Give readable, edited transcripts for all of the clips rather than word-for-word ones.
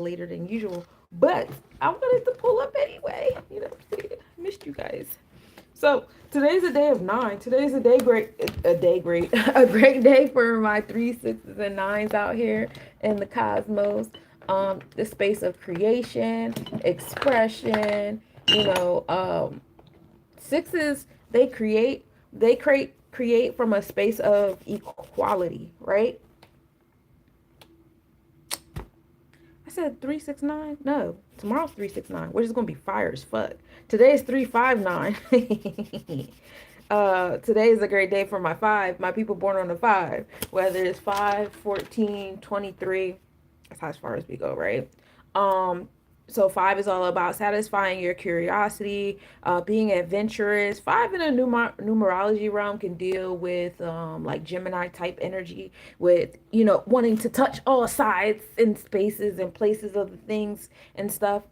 later than usual, but I wanted to pull up anyway. Missed you guys. So today's a day of nine. Today's a day great, a great day for my three sixes and nines out here in the cosmos. The space of creation, expression. Sixes they create from a space of equality, right? I said 369. No, tomorrow's 369, which is gonna be fire as fuck. Today is 359. Today is a great day for my five. My people born on the five, whether it's 5, 14, 23. That's as far as we go, right? Um, so five is all about satisfying your curiosity, being adventurous. Five in a numerology realm can deal with like Gemini type energy, with wanting to touch all sides and spaces and places of the things and stuff.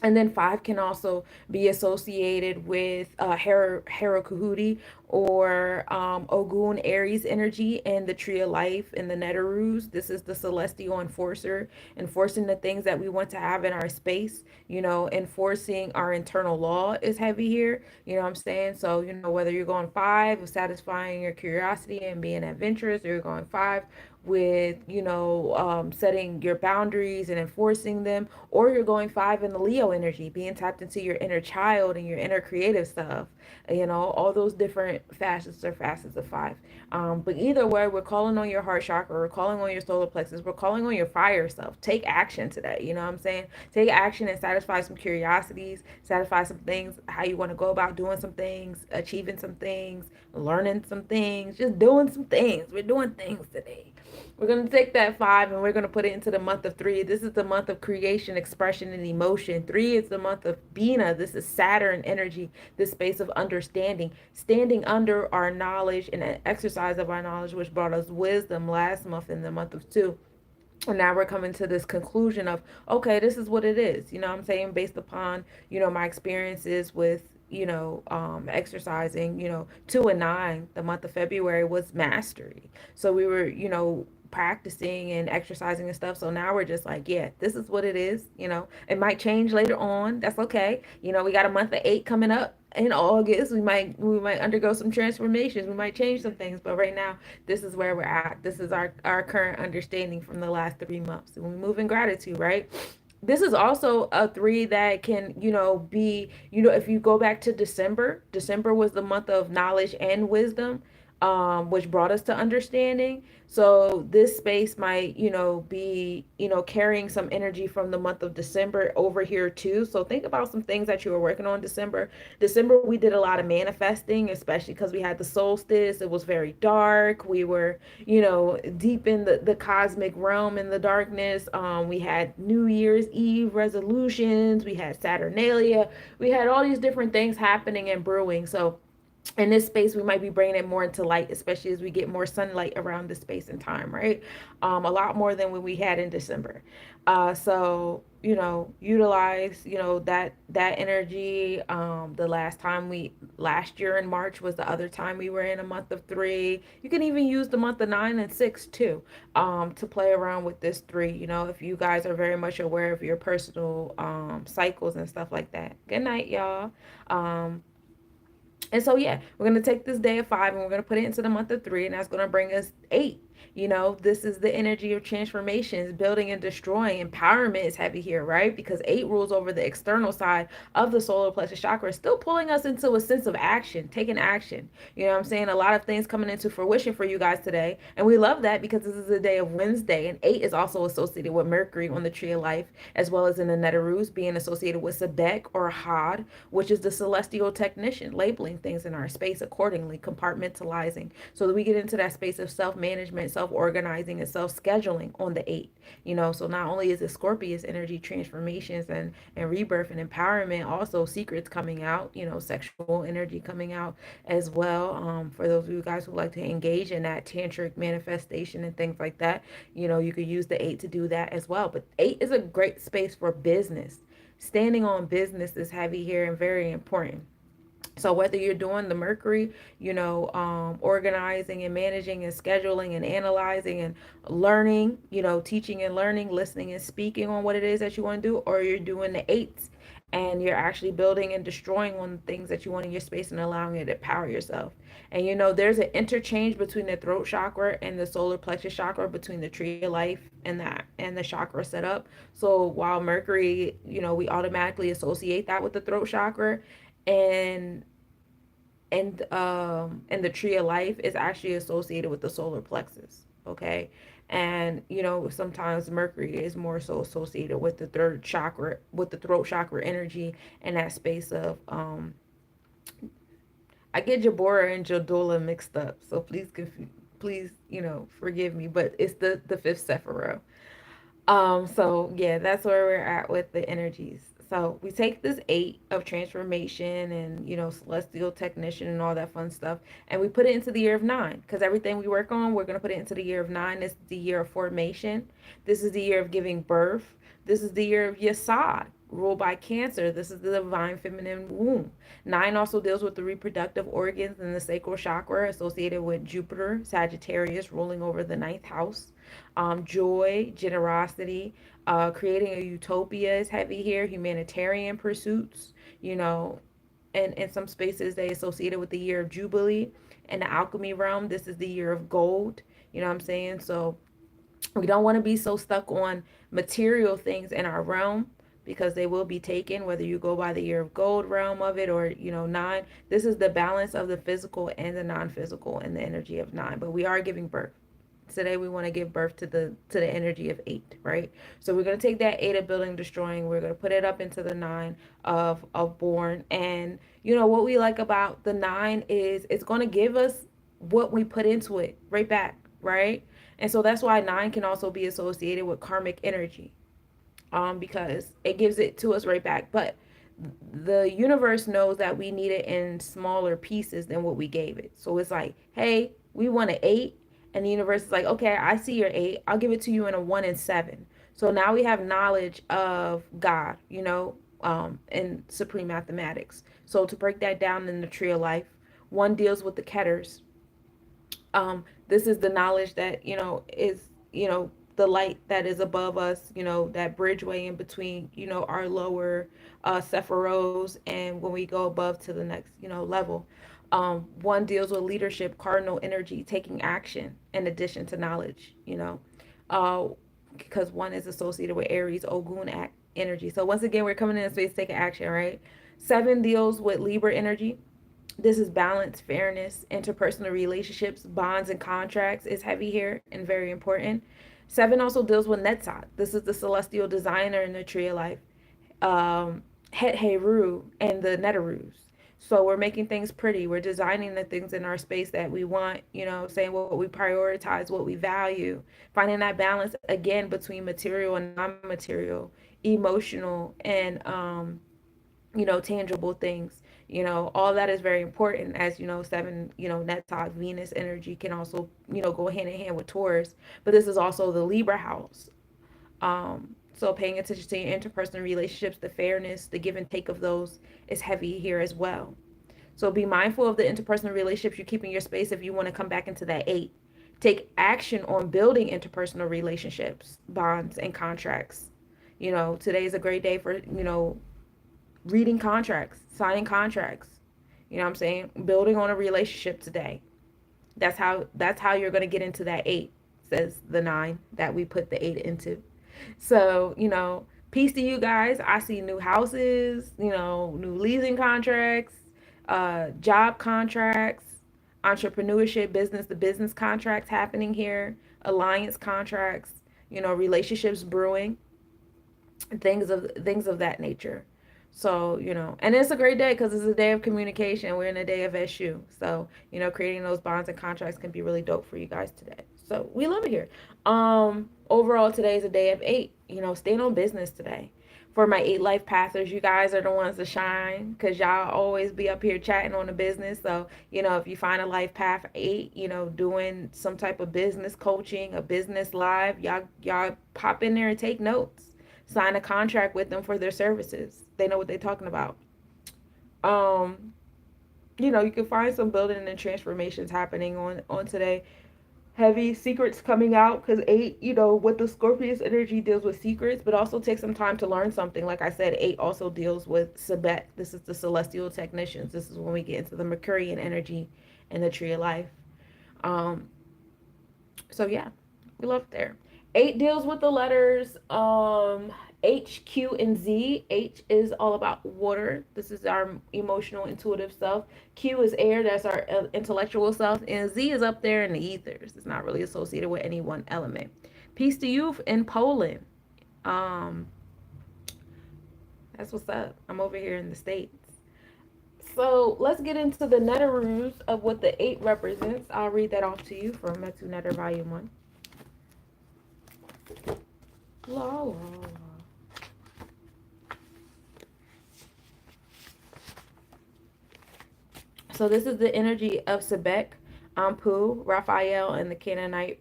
And then five can also be associated with Harukuhuti or Ogun Aries energy and the Tree of Life and the Netarus. This is the celestial enforcer, enforcing the things that we want to have in our space. Enforcing our internal law is heavy here. You know what I'm saying? So, whether you're going five, satisfying your curiosity and being adventurous, or you're going five with setting your boundaries and enforcing them, or you're going five in the Leo energy, being tapped into your inner child and your inner creative stuff. All those different facets of five. But either way, we're calling on your heart chakra, we're calling on your solar plexus, we're calling on your fire self. Take action today. You know what I'm saying? Take action and satisfy some curiosities, satisfy some things, how you want to go about doing some things, achieving some things, learning some things, just doing some things. We're doing things today. We're going to take that five and we're going to put it into the month of three. This is the month of creation, expression, and emotion. Three is the month of Bina. This is Saturn energy, this space of understanding, standing under our knowledge and an exercise of our knowledge, which brought us wisdom last month in the month of two. And now we're coming to this conclusion of, okay, this is what it is. You know what I'm saying? Based upon, my experiences with exercising, 2 and 9, the month of February was mastery. So we were, practicing and exercising and stuff. So now we're just like, yeah, this is what it is. It might change later on. That's okay. We got a month of 8 coming up in August. We might undergo some transformations. We might change some things. But right now, this is where we're at. This is our current understanding from the last 3 months. And we move in gratitude, right? This is also a three that can, be, if you go back to December was the month of knowledge and wisdom, which brought us to understanding. So this space might, be, carrying some energy from the month of December over here too. So think about some things that you were working on December. December, we did a lot of manifesting, especially because we had the solstice. It was very dark. We were, deep in the cosmic realm in the darkness. We had New Year's Eve resolutions. We had Saturnalia. We had all these different things happening and brewing. So in this space we might be bringing it more into light, especially as we get more sunlight around the space and time, right? A lot more than what we had in December. So utilize that energy. The last year in March was the other time we were in a month of three. You can even use the month of 9 and 6 too, to play around with this three. If you guys are very much aware of your personal cycles and stuff like that. Good night, y'all. And so, yeah, we're going to take this day of 5 and we're going to put it into the month of 3, and that's going to bring us 8. This is the energy of transformations, building and destroying. Empowerment is heavy here, right? Because 8 rules over the external side of the solar plexus chakra, still pulling us into a sense of action, taking action. You know what I'm saying? A lot of things coming into fruition for you guys today. And we love that because this is a day of Wednesday. And 8 is also associated with Mercury on the Tree of Life, as well as in the Netarus, being associated with Sebek or Had, which is the celestial technician, labeling things in our space accordingly, compartmentalizing, so that we get into that space of self-management, self-organizing, and self-scheduling on the 8. So not only is it Scorpius energy, transformations and rebirth and empowerment, also secrets coming out, sexual energy coming out as well. For those of you guys who like to engage in that tantric manifestation and things like that, you could use the 8 to do that as well. But 8 is a great space for business. Standing on business is heavy here and very important. So whether you're doing the Mercury, organizing and managing and scheduling and analyzing and learning, teaching and learning, listening and speaking on what it is that you want to do, or you're doing the eights and you're actually building and destroying on the things that you want in your space and allowing it to power yourself. And there's an interchange between the throat chakra and the solar plexus chakra, between the tree of life and the chakra setup. So while Mercury, we automatically associate that with the throat chakra, and and the tree of life is actually associated with the solar plexus. Okay. And sometimes Mercury is more so associated with the third chakra, with the throat chakra energy, and that space of I get Jabora and Jadula mixed up, so please forgive me, but it's the fifth Sephiroth. So yeah, that's where we're at with the energies. So we take this eight of transformation and celestial technician and all that fun stuff, and we put it into the year of nine, because everything we work on, we're gonna put it into the year of nine. This is the year of formation. This is the year of giving birth. This is the year of Yesod, ruled by Cancer. This is the divine feminine womb. Nine also deals with the reproductive organs and the sacral chakra, associated with Jupiter, Sagittarius, ruling over the ninth house. Joy, generosity, creating a utopia is heavy here. Humanitarian pursuits, and in some spaces they associate it with the year of Jubilee. In the alchemy realm, this is the year of gold. You know what I'm saying? So we don't want to be so stuck on material things in our realm, because they will be taken, whether you go by the year of gold realm of it, or nine. This is the balance of the physical and the non-physical and the energy of nine, but we are giving birth. Today we want to give birth to the energy of eight, right? So we're going to take that eight of building, destroying, we're going to put it up into the nine of born. And what we like about the nine is it's going to give us what we put into it right back, right? And so that's why nine can also be associated with karmic energy, because it gives it to us right back. But the universe knows that we need it in smaller pieces than what we gave it. So it's like, hey, we want an eight. And the universe is like, okay, I see your eight. I'll give it to you in a 1 and 7. So now we have knowledge of God, in supreme mathematics. So to break that down in the tree of life, one deals with the ketters. This is the knowledge that is the light that is above us, that bridgeway in between our lower sephiros, and when we go above to the next level. One deals with leadership, cardinal energy, taking action in addition to knowledge, uh, because one is associated with Aries, Ogun energy. So once again, we're coming in space taking action, right? 7 deals with Libra energy. This is balance, fairness, interpersonal relationships, bonds, and contracts is heavy here and very important. 7 also deals with Netzach. This is the celestial designer in the tree of life. Het Heru and the Netarus. So we're making things pretty. We're designing the things in our space that we want, saying what we prioritize, what we value, finding that balance again between material and non-material, emotional and tangible things. All that is very important, as 7, Netzach, Venus energy can also, go hand in hand with Taurus. But this is also the Libra house. So paying attention to your interpersonal relationships, the fairness, the give and take of those is heavy here as well. So be mindful of the interpersonal relationships you keep in your space if you want to come back into that 8. Take action on building interpersonal relationships, bonds, and contracts. Today is a great day for, reading contracts, signing contracts. You know what I'm saying? Building on a relationship today. That's how you're going to get into that 8, says the 9 that we put the 8 into. So, peace to you guys. I see new houses, new leasing contracts, job contracts, entrepreneurship, business to business contracts happening here, alliance contracts, relationships brewing, things of that nature. So, and it's a great day because it's a day of communication. We're in a day of SU. So, creating those bonds and contracts can be really dope for you guys today. So we love it here. Overall, today is a day of 8. Staying on business today. For my 8 life pathers, you guys are the ones to shine, because y'all always be up here chatting on the business. So, if you find a life path 8, doing some type of business coaching, a business live, y'all pop in there and take notes. Sign a contract with them for their services. They know what they're talking about. You can find some building and transformations happening on today. Heavy secrets coming out because eight, with the Scorpius energy deals with secrets, but also takes some time to learn something. Like I said, eight also deals with Sabet. This is the celestial technicians. This is when we get into the Mercurian energy and the tree of life. Um, so yeah, we love it there. Eight deals with the letters H, Q, and Z. H is all about water. This is our emotional, intuitive self. Q is air. That's our intellectual self. And Z is up there in the ethers. It's not really associated with any one element. Peace to youth in Poland. Um, that's what's up. I'm over here in the States. So let's get into the Neteroos of what the eight represents. I'll read that off to you from Metu Netter Volume 1. La la la. So this is the energy of Sebek, Ampu, Raphael, and the Canaanite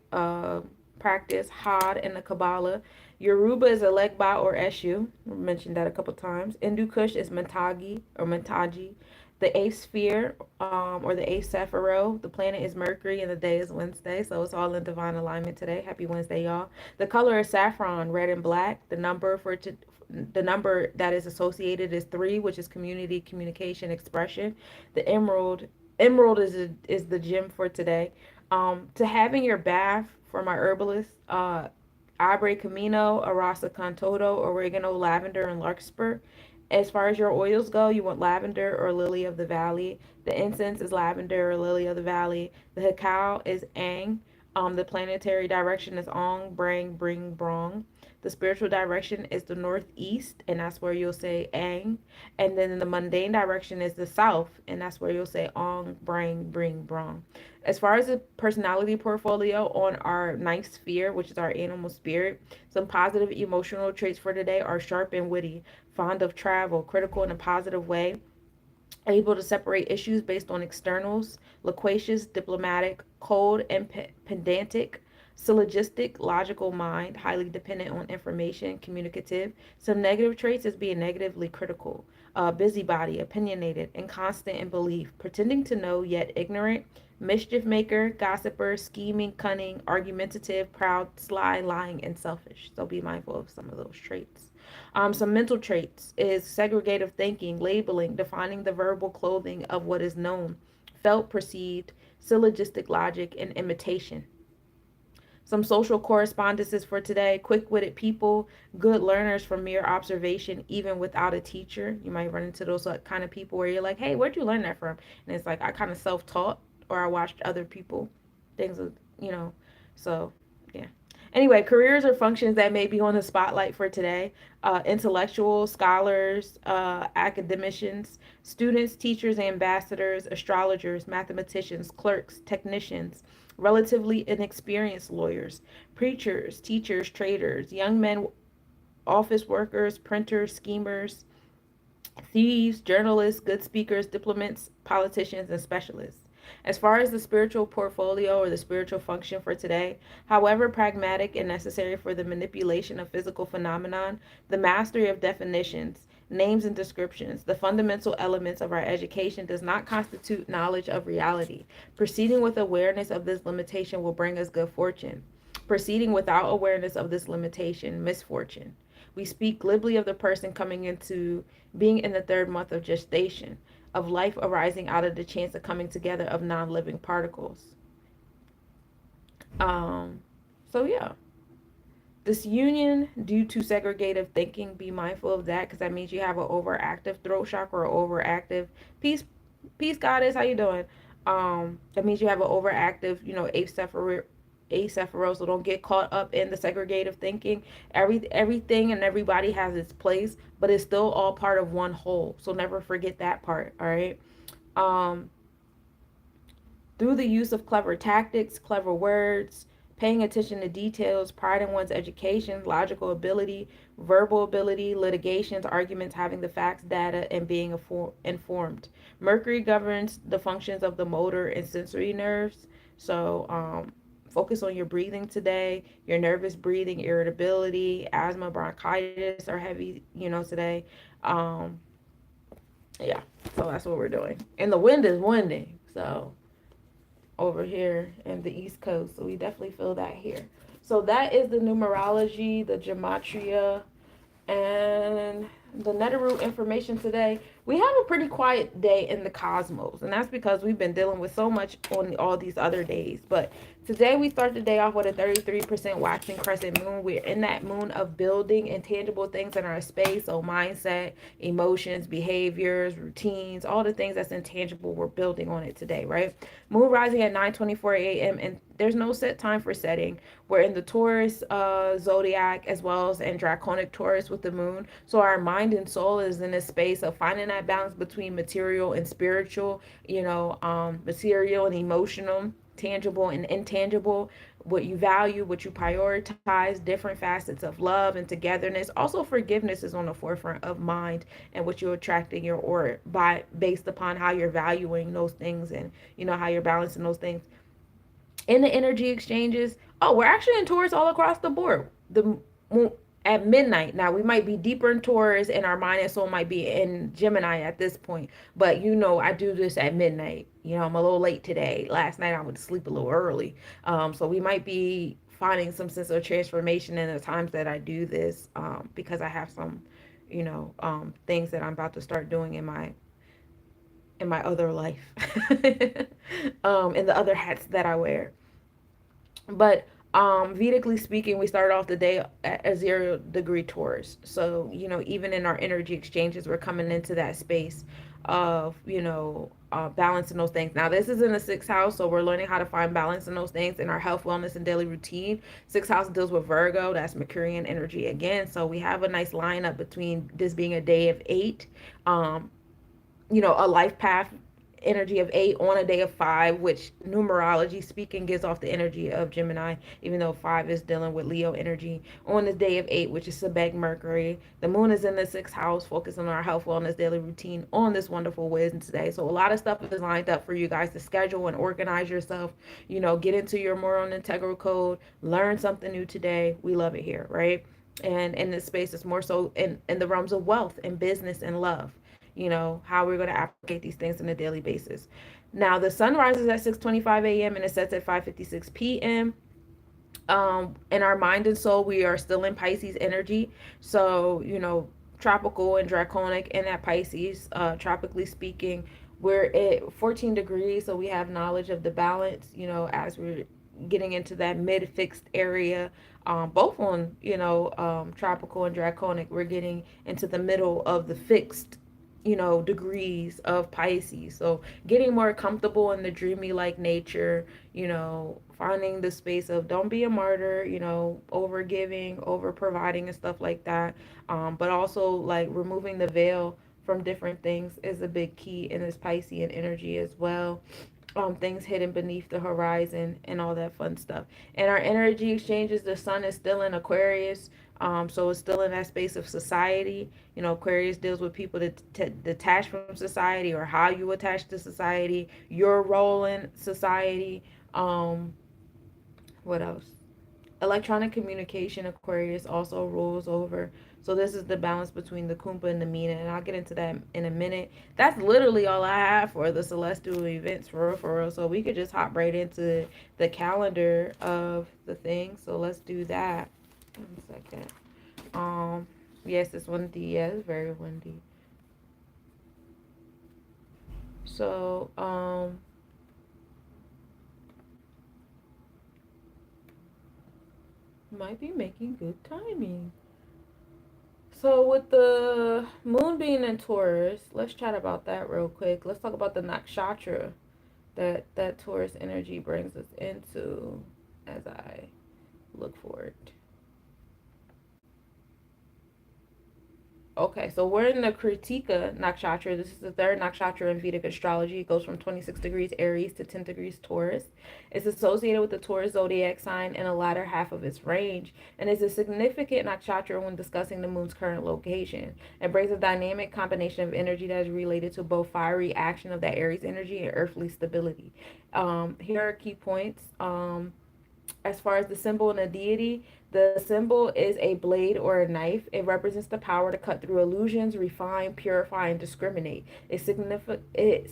practice, Had, and the Kabbalah. Yoruba is Elegba or Eshu. We mentioned that a couple times. Hindu Kush is Mentagi or Mentaji. The eighth sphere, or the eighth Sephiro. The planet is Mercury, and the day is Wednesday. So it's all in divine alignment today. Happy Wednesday, y'all. The color is saffron, red and black. The number that is associated is 3, which is community, communication, expression. The emerald is the gem for today. To having your bath for my herbalist, Abre Camino, Arasa Cantoto, oregano, lavender, and larkspur. As far as your oils go, you want lavender or lily of the valley. The incense is lavender or lily of the valley. The cacao is ang. The planetary direction is ong, brang, bring, brong. The spiritual direction is the northeast, and that's where you'll say ang. And then the mundane direction is the south, and that's where you'll say ong, brang, bring, brong. As far as the personality portfolio on our ninth sphere, which is our animal spirit, some positive emotional traits for today are sharp and witty, fond of travel, critical in a positive way, able to separate issues based on externals, loquacious, diplomatic, cold and pedantic, syllogistic, logical mind, highly dependent on information, communicative. Some negative traits is being negatively critical, busybody, opinionated, inconstant in belief, pretending to know yet ignorant, mischief maker, gossiper, scheming, cunning, argumentative, proud, sly, lying, and selfish. So be mindful of some of those traits. Some mental traits is segregative thinking, labeling, defining the verbal clothing of what is known, felt, perceived, syllogistic logic, and imitation. Some social correspondences for today: quick witted people, good learners from mere observation, even without a teacher. You might run into those kind of people where you're like, hey, where'd you learn that from? And it's like, I kind of self taught, or I watched other people, things, so yeah. Anyway, careers or functions that may be on the spotlight for today: intellectuals, scholars, academicians, students, teachers, ambassadors, astrologers, mathematicians, clerks, technicians, relatively inexperienced lawyers, preachers, teachers, traders, young men, office workers, printers, schemers, thieves, journalists, good speakers, diplomats, politicians, and specialists. As far as the spiritual portfolio or the spiritual function for today, however pragmatic and necessary for the manipulation of physical phenomenon, the mastery of definitions, names, and descriptions, the fundamental elements of our education does not constitute knowledge of reality. Proceeding with awareness of this limitation will bring us good fortune. Proceeding without awareness of this limitation, misfortune. We speak glibly of the person coming into being in the third month of gestation, of life arising out of the chance of coming together of non-living particles. So yeah, this union due to segregative thinking, be mindful of that, because that means you have an overactive throat chakra or overactive peace goddess. How you doing? That means you have an overactive, Sephiroth, so don't get caught up in the segregative thinking. Everything and everybody has its place, but it's still all part of one whole. So never forget that part. All right. Through the use of clever tactics, clever words, paying attention to details, pride in one's education, logical ability, verbal ability, litigations, arguments, having the facts, data, and being informed. Mercury governs the functions of the motor and sensory nerves. So, focus on your breathing today. Your nervous breathing, irritability, asthma, bronchitis are heavy, today. Yeah, so that's what we're doing. And the wind is winding, so over here in the East Coast, so we definitely feel that here. So that is the numerology, the gematria, and the Neteru information today. We have a pretty quiet day in the cosmos, and that's because we've been dealing with so much on all these other days. But today we start the day off with a 33% waxing crescent moon. We're in that moon of building intangible things in our space, so mindset, emotions, behaviors, routines, all the things that's intangible. We're building on it today, right? Moon rising at 9:24 a.m. and there's no set time for setting. We're in the Taurus zodiac as well as in Draconic Taurus with the moon. So our mind and soul is in a space of finding that balance between material and spiritual, material and emotional, tangible and intangible, what you value, what you prioritize, different facets of love and togetherness. Also, forgiveness is on the forefront of mind and what you attract in your aura by based upon how you're valuing those things and how you're balancing those things in the energy exchanges. Oh, we're actually in Taurus all across the board. The at midnight. Now we might be deeper in Taurus, and our mind and soul might be in Gemini at this point. But I do this at midnight. I'm a little late today. Last night I went to sleep a little early. So we might be finding some sense of transformation in the times that I do this, because I have some, things that I'm about to start doing in my other life, in the other hats that I wear. But Vedically speaking, we started off the day at a 0 degree Taurus. So, even in our energy exchanges, we're coming into that space of, balancing those things. Now, this is in the sixth house, so we're learning how to find balance in those things in our health, wellness, and daily routine. Sixth house deals with Virgo, that's Mercurian energy again. So, we have a nice lineup between this being a day of 8, a life path energy of 8 on a day of 5, which numerology speaking gives off the energy of Gemini, even though 5 is dealing with Leo energy. On the day of 8, which is Sabeg Mercury, the moon is in the sixth house, focusing on our health, wellness, daily routine on this wonderful Wednesday. So a lot of stuff is lined up for you guys to schedule and organize yourself, get into your moral and integral code, learn something new today. We love it here, right? And in this space, it's more so in the realms of wealth and business and love, how we're going to applicate these things on a daily basis. Now, the sun rises at 6:25 a.m. and it sets at 5:56 p.m. In our mind and soul, we are still in Pisces energy. So, tropical and draconic in that Pisces, tropically speaking, we're at 14 degrees. So we have knowledge of the balance, as we're getting into that mid-fixed area. Both on, tropical and draconic, we're getting into the middle of the fixed, degrees of Pisces. So getting more comfortable in the dreamy like nature, finding the space of don't be a martyr, over giving, over providing and stuff like that. But also like removing the veil from different things is a big key in this Piscean energy as well. Things hidden beneath the horizon and all that fun stuff. And our energy exchanges, the sun is still in Aquarius. So it's still in that space of society. Aquarius deals with people that detach from society or how you attach to society, your role in society. What else? Electronic communication, Aquarius also rules over. So this is the balance between the Kumpa and the Mina, and I'll get into that in a minute. That's literally all I have for the celestial events for real, for real. So we could just hop right into the calendar of the thing. So let's do that. 1 second. Yes, it's windy. Yeah, it's very windy. So, might be making good timing. So with the moon being in Taurus, let's chat about that real quick. Let's talk about the nakshatra that Taurus energy brings us into as I look for it. Okay, so we're in the Kritika nakshatra. This is the third nakshatra in Vedic astrology. It goes from 26 degrees Aries to 10 degrees Taurus. It's associated with the Taurus zodiac sign in the latter half of its range, and is a significant nakshatra when discussing the moon's current location. It brings a dynamic combination of energy that is related to both fiery action of that Aries energy and earthly stability. Here are key points. As far as the symbol and the deity, The symbol is a blade or a knife. It represents the power to cut through illusions, refine, purify, and discriminate. It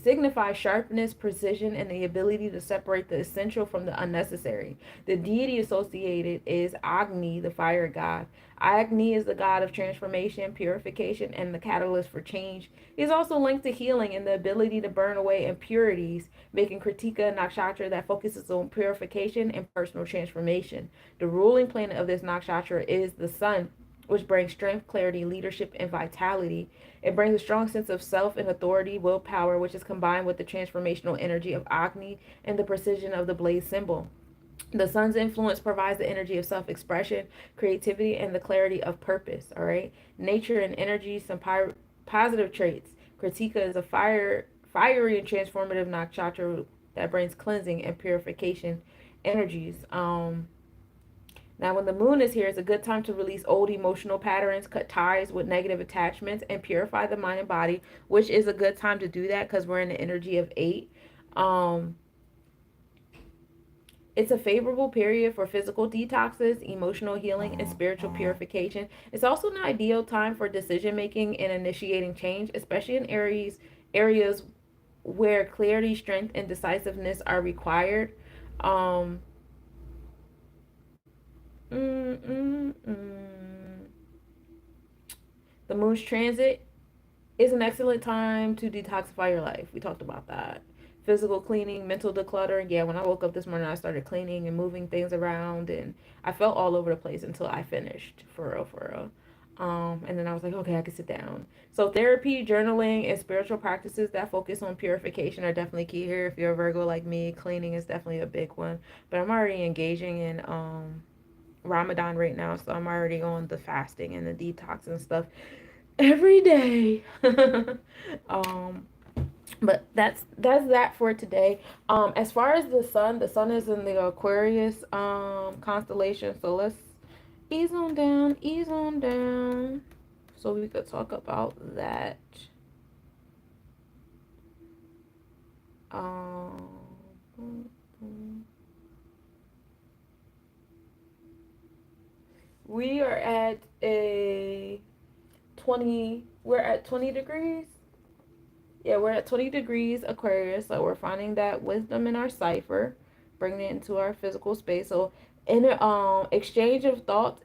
signifies sharpness, precision, and the ability to separate the essential from the unnecessary. The deity associated is Agni, the fire god. Agni is the god of transformation, purification, and the catalyst for change. He is also linked to healing and the ability to burn away impurities, making Kritika a nakshatra that focuses on purification and personal transformation. The ruling planet of this nakshatra is the sun, which brings strength, clarity, leadership, and vitality. It brings a strong sense of self and authority, willpower, which is combined with the transformational energy of Agni and the precision of the blaze symbol. The sun's influence provides the energy of self-expression, creativity, and the clarity of purpose. All right, nature and energy, some positive traits. Kritika is a fiery and transformative nakshatra that brings cleansing and purification energies. Now, when the moon is here, it's a good time to release old emotional patterns, cut ties with negative attachments, and purify the mind and body, which is a good time to do that because we're in the energy of 8. Um, It's a favorable period for physical detoxes, emotional healing, and spiritual purification. It's also an ideal time for decision making and initiating change, especially in areas where clarity, strength, and decisiveness are required. Um, mm, mm, mm. The moon's transit is an excellent time to detoxify your life. We talked about that. Physical cleaning, mental decluttering. Yeah, when I woke up this morning, I started cleaning and moving things around, and I felt all over the place until I finished, for real, for real. And then I was like, okay, I can sit down. So therapy, journaling, and spiritual practices that focus on purification are definitely key here. If you're a Virgo like me, cleaning is definitely a big one. But I'm already engaging in Ramadan right now, so I'm already on the fasting and the detox and stuff every day. um, but that's that for today. As far as the sun is in the Aquarius constellation. So let's ease on down, so we could talk about that. Um, we are at a 20. We're at 20 degrees. Yeah, we're at 20 degrees Aquarius, so we're finding that wisdom in our cipher, bringing it into our physical space. So, in exchange of thoughts,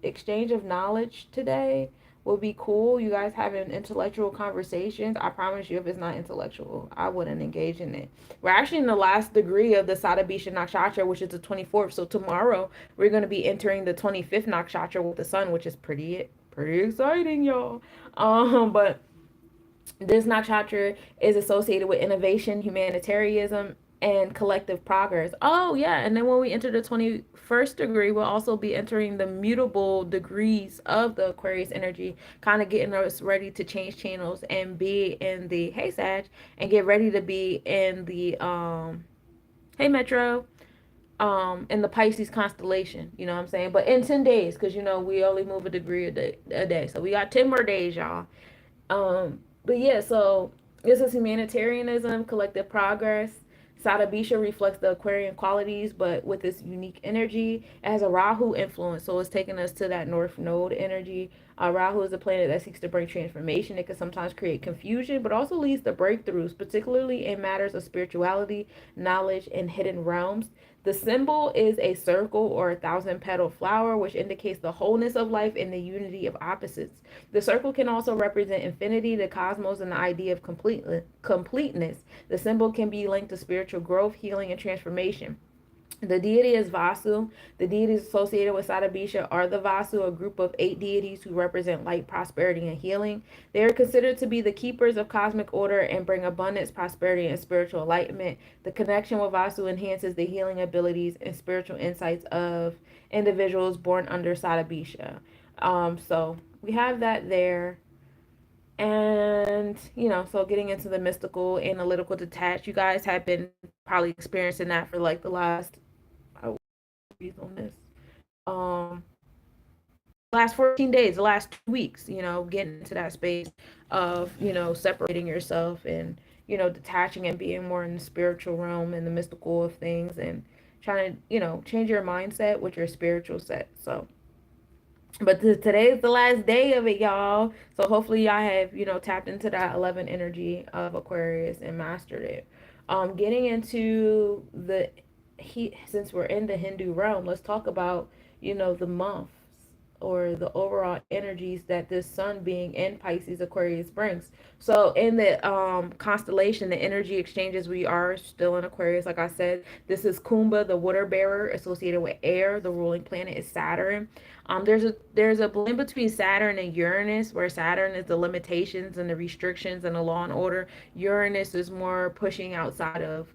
exchange of knowledge today will be cool. You guys having intellectual conversations. I promise you, if it's not intellectual, I wouldn't engage in it. We're actually in the last degree of the Satabisha Nakshatra, which is the 24th. So tomorrow we're going to be entering the 25th Nakshatra with the sun, which is pretty exciting, y'all. But this nakshatra is associated with innovation, humanitarianism, and collective progress. Oh, yeah. And then when we enter the 21st degree, we'll also be entering the mutable degrees of the Aquarius energy, kind of getting us ready to change channels and be in the, hey, Sag, and get ready to be in the, hey, Metro, in the Pisces constellation. You know what I'm saying? But in 10 days, because, we only move a degree a day. So we got 10 more days, y'all. But yeah, so this is humanitarianism, collective progress. Satabisha reflects the Aquarian qualities, but with its unique energy. It has a Rahu influence, so it's taking us to that North Node energy. Rahu is a planet that seeks to bring transformation. It can sometimes create confusion, but also leads to breakthroughs, particularly in matters of spirituality, knowledge, and hidden realms. The symbol is a circle or a thousand petal flower, which indicates the wholeness of life and the unity of opposites. The circle can also represent infinity, the cosmos, and the idea of completeness. The symbol can be linked to spiritual growth, healing, and transformation. The deity is Vasu. The deities associated with Satabisha are the Vasu, a group of 8 deities who represent light, prosperity, and healing. They are considered to be the keepers of cosmic order and bring abundance, prosperity, and spiritual enlightenment. The connection with Vasu enhances the healing abilities and spiritual insights of individuals born under Satabisha. So we have that there. And, so getting into the mystical, analytical, detached, you guys have been probably experiencing that for like the last, on this, um, last 14 days, the last 2 weeks, getting into that space of, separating yourself and, detaching and being more in the spiritual realm and the mystical of things, and, trying to, change your mindset with your spiritual set. So, but today is the last day of it, y'all. So hopefully y'all have, tapped into that 11 energy of Aquarius and mastered it. Getting into the he since we're in the Hindu realm, let's talk about, the months or the overall energies that this sun being in Pisces Aquarius brings. So in the constellation, the energy exchanges, we are still in Aquarius. Like I said, this is Kumbha, the water bearer associated with air. The ruling planet is Saturn. There's a blend between Saturn and Uranus, where Saturn is the limitations and the restrictions and the law and order. Uranus is more pushing outside of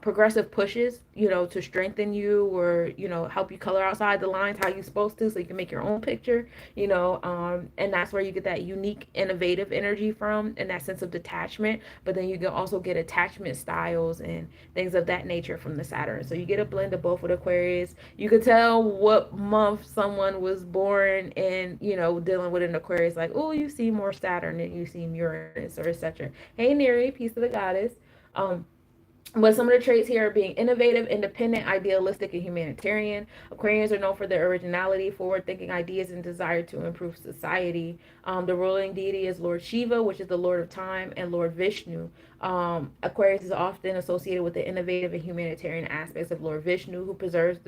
progressive pushes, to strengthen you or, help you color outside the lines how you're supposed to so you can make your own picture, and that's where you get that unique, innovative energy from and that sense of detachment. But then you can also get attachment styles and things of that nature from the Saturn. So you get a blend of both with Aquarius. You could tell what month someone was born in, dealing with an Aquarius, like, oh, you see more Saturn than you see Uranus or etc. Hey, Neri, peace of the goddess. But some of the traits here are being innovative, independent, idealistic, and humanitarian. Aquarians are known for their originality, forward-thinking ideas, and desire to improve society. The ruling deity is Lord Shiva, which is the Lord of Time, and Lord Vishnu. Aquarius is often associated with the innovative and humanitarian aspects of Lord Vishnu, who preserves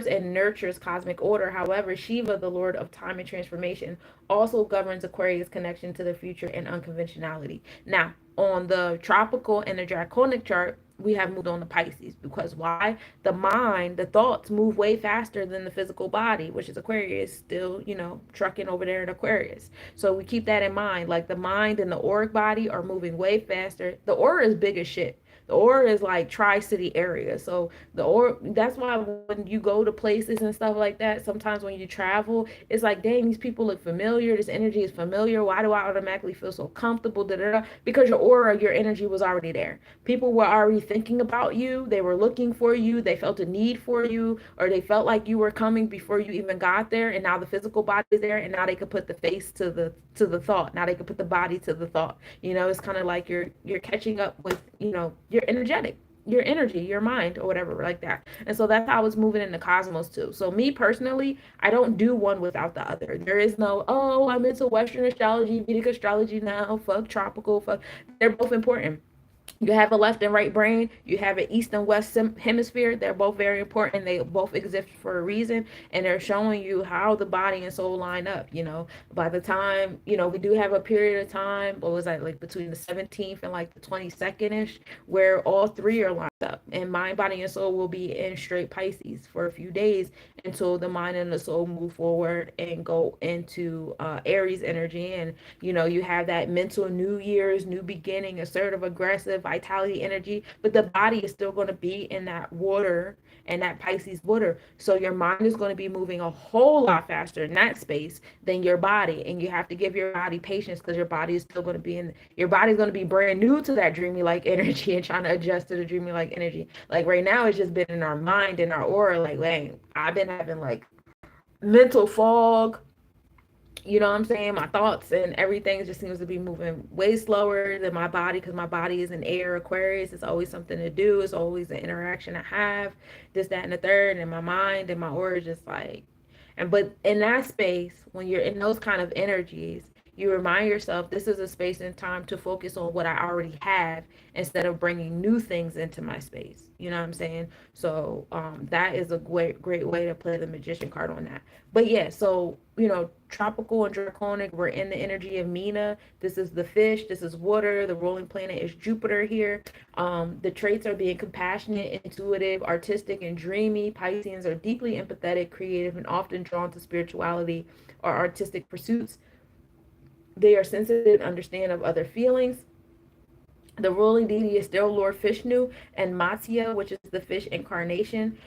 and nurtures cosmic order. However, Shiva, the Lord of Time and Transformation, also governs Aquarius' connection to the future and unconventionality. Now, on the tropical and the draconic chart, we have moved on to Pisces, because why? The mind, the thoughts move way faster than the physical body, which is Aquarius, still, trucking over there in Aquarius. So we keep that in mind. Like the mind and the auric body are moving way faster. The aura is big as shit. The aura is like tri-city area. So the aura, that's why when you go to places and stuff like that, sometimes when you travel, it's like, dang, these people look familiar. This energy is familiar. Why do I automatically feel so comfortable? Da, da, da. Because your aura, your energy was already there. People were already thinking about you. They were looking for you. They felt a need for you, or they felt like you were coming before you even got there. And now the physical body is there, and now they could put the face to the thought. Now they could put the body to the thought. It's kind of like you're catching up with, you're energetic, your energy, your mind, or whatever, like that. And so that's how it's moving in the cosmos too. So me personally, I don't do one without the other. There is no, oh, I'm into Western astrology, Vedic astrology now, fuck tropical, fuck. They're both important. You have a left and right brain. You have an east and west hemisphere. They're both very important. They both exist for a reason, and they're showing you how the body and soul line up. By the time, we do have a period of time, what was that, like between the 17th and like the 22nd ish, where all three are lined up, and mind, body, and soul will be in straight Pisces for a few days until the mind and the soul move forward and go into Aries energy. And you have that mental New Year's, new beginning, assertive, aggressive, vitality energy, but the body is still going to be in that water and that Pisces water. So your mind is going to be moving a whole lot faster in that space than your body. And you have to give your body patience, because your body is still going to be your body's going to be brand new to that dreamy like energy and trying to adjust to the dreamy like energy. Like right now, it's just been in our mind and our aura. Like, dang, I've been having like mental fog. You know what I'm saying? My thoughts and everything just seems to be moving way slower than my body, because my body is in air Aquarius. It's always something to do. It's always an interaction to have, this, that, and the third. And my mind and my aura is just like, but in that space, when you're in those kind of energies, you remind yourself this is a space and time to focus on what I already have instead of bringing new things into my space. You know what I'm saying? So that is a great way to play the magician card on that. But yeah, so tropical and draconic, we're in the energy of Mina. This is the fish. This is water. The ruling planet is Jupiter here. The traits are being compassionate, intuitive, artistic, and dreamy. Pisceans are deeply empathetic, creative, and often drawn to spirituality or artistic pursuits. They are sensitive and understand of other feelings. The ruling deity is still Lord Vishnu and Matsya, which is the fish incarnation.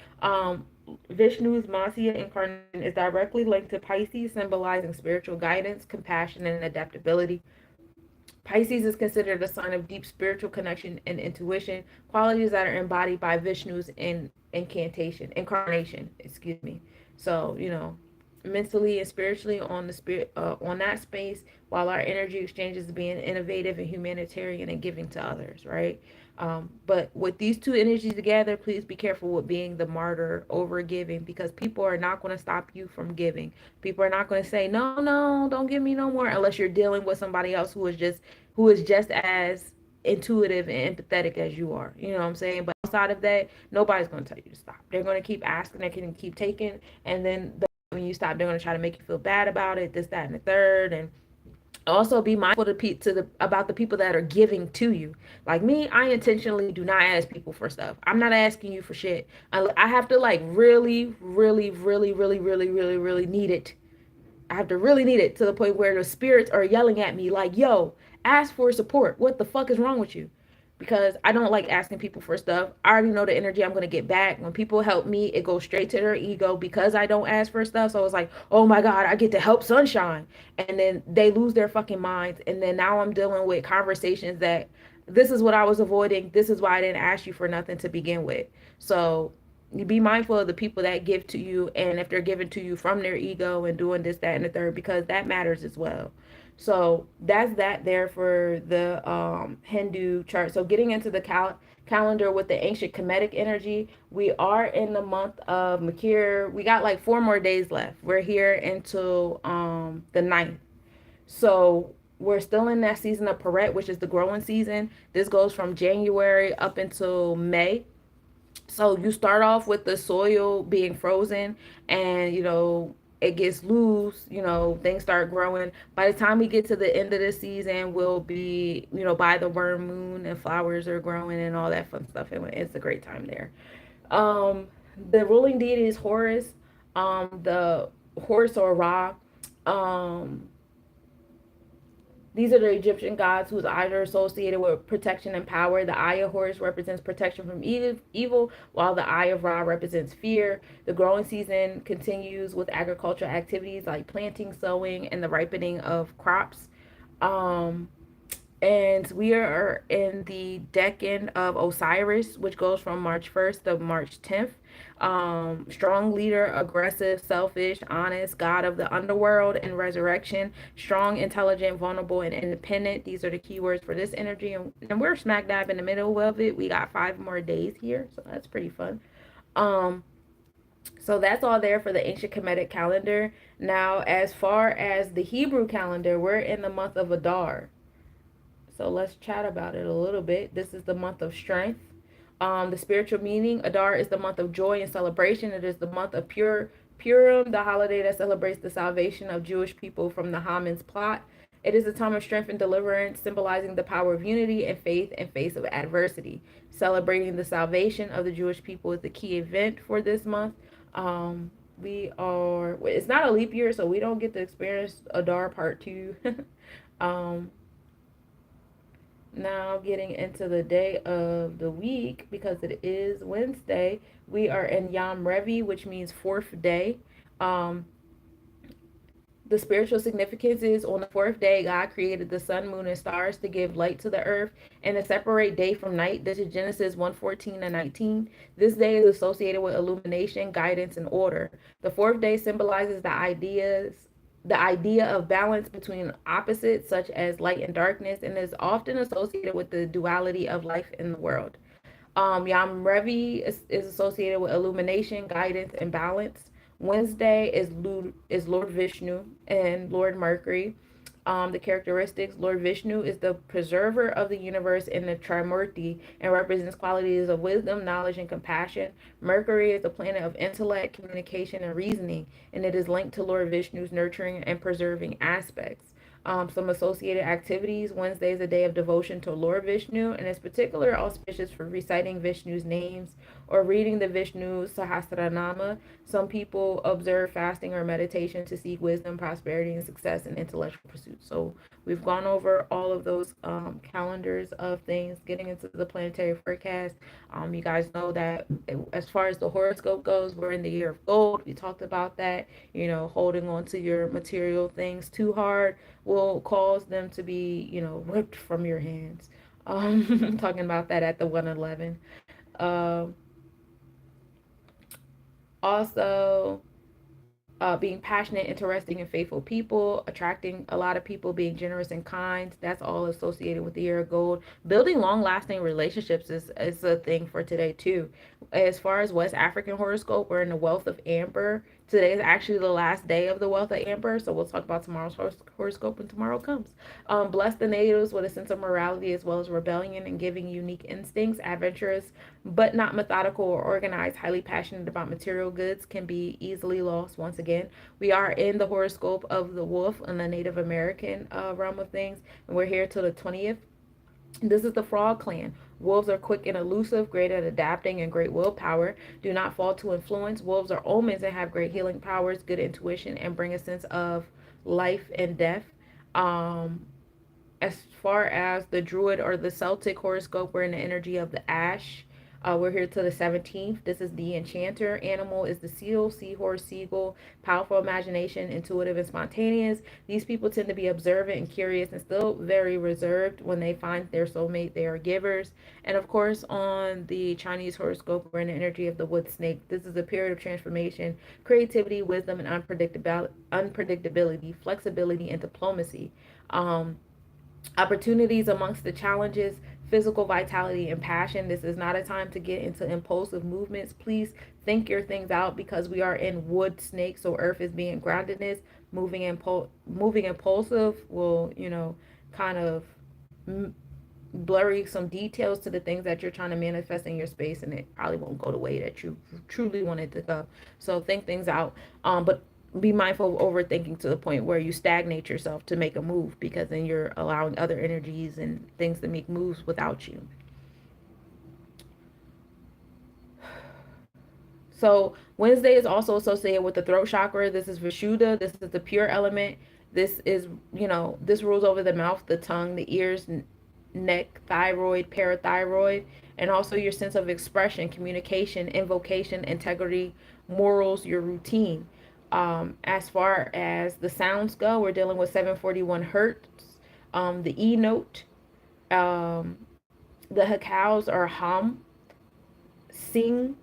Vishnu's Matsya incarnation is directly linked to Pisces, symbolizing spiritual guidance, compassion, and adaptability. Pisces is considered a sign of deep spiritual connection and intuition, qualities that are embodied by Vishnu's incarnation. Excuse me. So mentally and spiritually on the spirit on that space, while our energy exchange is being innovative and humanitarian and giving to others, right? But with these two energies together, please be careful with being the martyr over giving, because people are not going to stop you from giving. People are not going to say, no, no, don't give me no more, unless you're dealing with somebody else who is just as intuitive and empathetic as you are. You know what I'm saying? But outside of that, nobody's going to tell you to stop. They're going to keep asking, they're going to keep taking, and then when you stop, they're going to try to make you feel bad about it, this, that, and the third. And also be mindful about the people that are giving to you. Like me, I intentionally do not ask people for stuff. I'm not asking you for shit. I have to like really, really, really, really, really, really, really need it. I have to really need it to the point where the spirits are yelling at me like, yo, ask for support. What the fuck is wrong with you? Because I don't like asking people for stuff. I already know the energy I'm going to get back. When people help me, it goes straight to their ego because I don't ask for stuff. So it's like, oh my God, I get to help Sunshine. And then they lose their fucking minds. And then now I'm dealing with conversations that this is what I was avoiding. This is why I didn't ask you for nothing to begin with. So you be mindful of the people that give to you, and if they're giving to you from their ego and doing this, that, and the third, because that matters as well. So that's that there for the Hindu chart. So getting into the calendar with the ancient Kemetic energy, we are in the month of Makir. We got like 4 more days left. We're here until the 9th. So we're still in that season of Peret, which is the growing season. This goes from January up until May. So you start off with the soil being frozen, and it gets loose, things start growing. By the time we get to the end of the season, we'll be, by the worm moon, and flowers are growing and all that fun stuff, and it's a great time there. um the ruling deity is Horus. The Horus or Ra. um these are the Egyptian gods whose eyes are associated with protection and power. The eye of Horus represents protection from evil, while the eye of Ra represents fear. The growing season continues with agricultural activities like planting, sowing, and the ripening of crops. Um, and we are in the decan of Osiris, which goes from March 1st to March 10th. Strong leader, aggressive, selfish, honest, god of the underworld and resurrection, strong, intelligent, vulnerable, and independent. These are the keywords for this energy, and we're smack dab in the middle of it. We got 5 more days here, so that's pretty fun. Um, so that's all there for the ancient Kemetic calendar. Now, as far as the Hebrew calendar, we're in the month of Adar. So let's chat about it a little bit. This is the month of strength. The spiritual meaning: Adar is the month of joy and celebration. It is the month of Purim, the holiday that celebrates the salvation of Jewish people from the Haman's plot. It is a time of strength and deliverance, symbolizing the power of unity and faith in face of adversity. Celebrating the salvation of the Jewish people is the key event for this month. It's not a leap year, so we don't get to experience Adar part two. um, Now, getting into the day of the week, because it is Wednesday, we are in Yom Revi, which means fourth day. Um, the spiritual significance is on the fourth day, God created the sun, moon, and stars to give light to the earth and to separate day from night. This is Genesis 1:14 and 19. This day is associated with illumination, guidance, and order. The fourth day symbolizes the idea of balance between opposites such as light and darkness, and is often associated with the duality of life in the world. Yam Revi is associated with illumination, guidance, and balance. Wednesday is Lord Vishnu and Lord Mercury. The characteristics: Lord Vishnu is the preserver of the universe in the Trimurti and represents qualities of wisdom, knowledge, and compassion. Mercury is the planet of intellect, communication, and reasoning, and it is linked to Lord Vishnu's nurturing and preserving aspects. Some associated activities: Wednesday is a day of devotion to Lord Vishnu, and is particularly auspicious for reciting Vishnu's names or reading the Vishnu Sahasranama. Some people observe fasting or meditation to seek wisdom, prosperity, and success in intellectual pursuits. So we've gone over all of those calendars of things. Getting into the planetary forecast, you guys know that as far as the horoscope goes, we're in the year of gold. We talked about that. Holding on to your material things too hard will cause them to be, ripped from your hands. Talking about that at the 111. Um, Also, being passionate, interesting, and faithful people, attracting a lot of people, being generous and kind. That's all associated with the year of gold. Building long-lasting relationships is a thing for today too. As far as West African horoscope, we're in the wealth of Amber. Today is actually the last day of the wealth of Amber, so we'll talk about tomorrow's horoscope when tomorrow comes. Bless the natives with a sense of morality as well as rebellion and giving unique instincts, adventurous but not methodical or organized, highly passionate about material goods, can be easily lost. Once again, we are in the horoscope of the wolf in the Native American realm of things, and we're here till the 20th. This is the Frog Clan. Wolves are quick and elusive, great at adapting, and great willpower. Do not fall to influence. Wolves are omens and have great healing powers, good intuition, and bring a sense of life and death. As far as the Druid or the Celtic horoscope, we're in the energy of the Ash. We're here till the 17th. This is the Enchanter. Animal is the seal, seahorse, seagull. Powerful imagination, intuitive, and spontaneous. These people tend to be observant and curious and still very reserved. When they find their soulmate, they are givers. And of course, on the Chinese horoscope, we're in the energy of the wood snake. This is a period of transformation, creativity, wisdom, and unpredictability, flexibility, and diplomacy. Opportunities amongst the challenges, physical vitality and passion. This is not a time to get into impulsive movements. Please think your things out, because we are in wood snake, so earth is being groundedness. Moving impulsive will, kind of blurry some details to the things that you're trying to manifest in your space, and it probably won't go the way that you truly want it to go. So think things out, but be mindful of overthinking to the point where you stagnate yourself to make a move, because then you're allowing other energies and things to make moves without you. So Wednesday is also associated with the throat chakra. This is Vishuddha. This is the pure element. This is, this rules over the mouth, the tongue, the ears, neck, thyroid, parathyroid, and also your sense of expression, communication, invocation, integrity, morals, your routine. As far as the sounds go, we're dealing with 741 hertz, the E note, um, the hakals are hum, sing,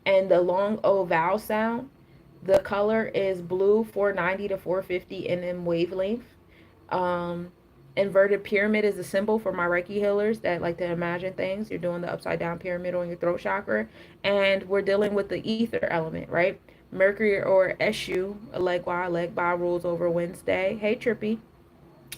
and the long O vowel sound. The color is blue, 490 to 450 nm wavelength. Um, Inverted pyramid is a symbol for my Reiki healers that like to imagine things. You're doing the upside down pyramid on your throat chakra. And we're dealing with the ether element, right? Mercury or Eshu, Legba rules over Wednesday. Hey, Trippy.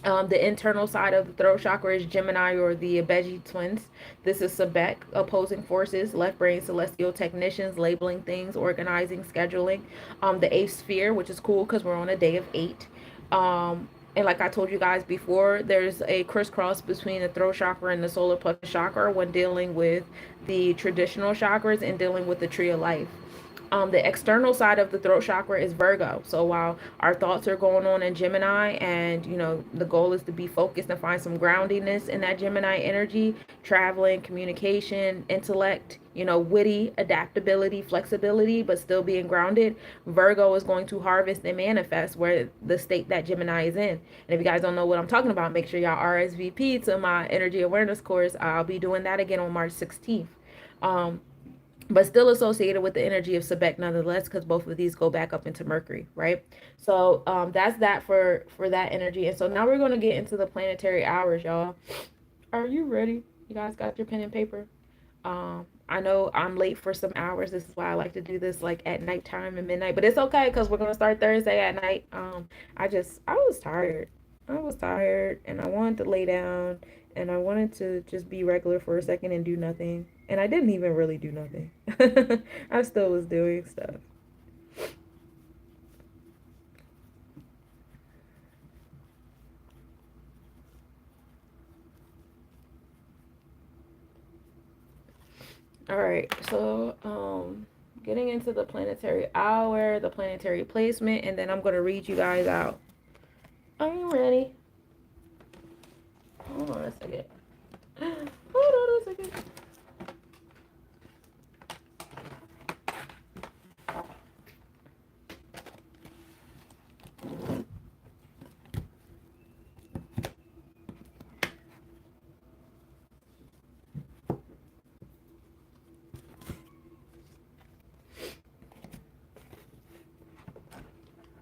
The internal side of the throat chakra is Gemini or the Abeji twins. This is Sebek, opposing forces, left brain celestial technicians, labeling things, organizing, scheduling. The eighth sphere, which is cool because we're on a day of 8. And like I told you guys before, there's a crisscross between the throat chakra and the solar plexus chakra when dealing with the traditional chakras and dealing with the tree of life. The external side of the throat chakra is Virgo. So while our thoughts are going on in Gemini, and the goal is to be focused and find some groundiness in that Gemini energy, traveling, communication, intellect, witty, adaptability, flexibility, but still being grounded, Virgo is going to harvest and manifest where the state that Gemini is in. And if you guys don't know what I'm talking about, make sure y'all RSVP to my energy awareness course. I'll be doing that again on March 16th. But still associated with the energy of Sebek nonetheless, because both of these go back up into Mercury, right? So that's that for that energy. And so now we're going to get into the planetary hours, y'all. Are you ready? You guys got your pen and paper? I know I'm late for some hours. This is why I like to do this like at nighttime and midnight, but it's okay because we're going to start Thursday at night. I was tired. I was tired and I wanted to lay down and I wanted to just be regular for a second and do nothing. And I didn't even really do nothing. I still was doing stuff. All right, so getting into the planetary hour, the planetary placement, and then I'm going to read you guys out. Are you ready? Hold on a second. Hold on a second.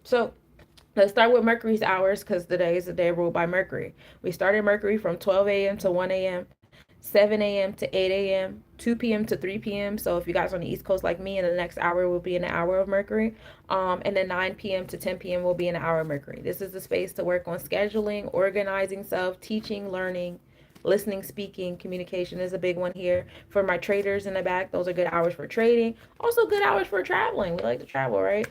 So let's start with Mercury's hours because today is the day ruled by Mercury. We started Mercury from 12 a.m. to 1 a.m., 7 a.m. to 8 a.m., 2 p.m. to 3 p.m. So if you guys on the East Coast like me, in the next hour will be an hour of Mercury. And then 9 p.m. to 10 p.m. will be an hour of Mercury. This is the space to work on scheduling, organizing self, teaching, learning, listening, speaking, communication is a big one here. For my traders in the back, those are good hours for trading. Also good hours for traveling. We like to travel, right?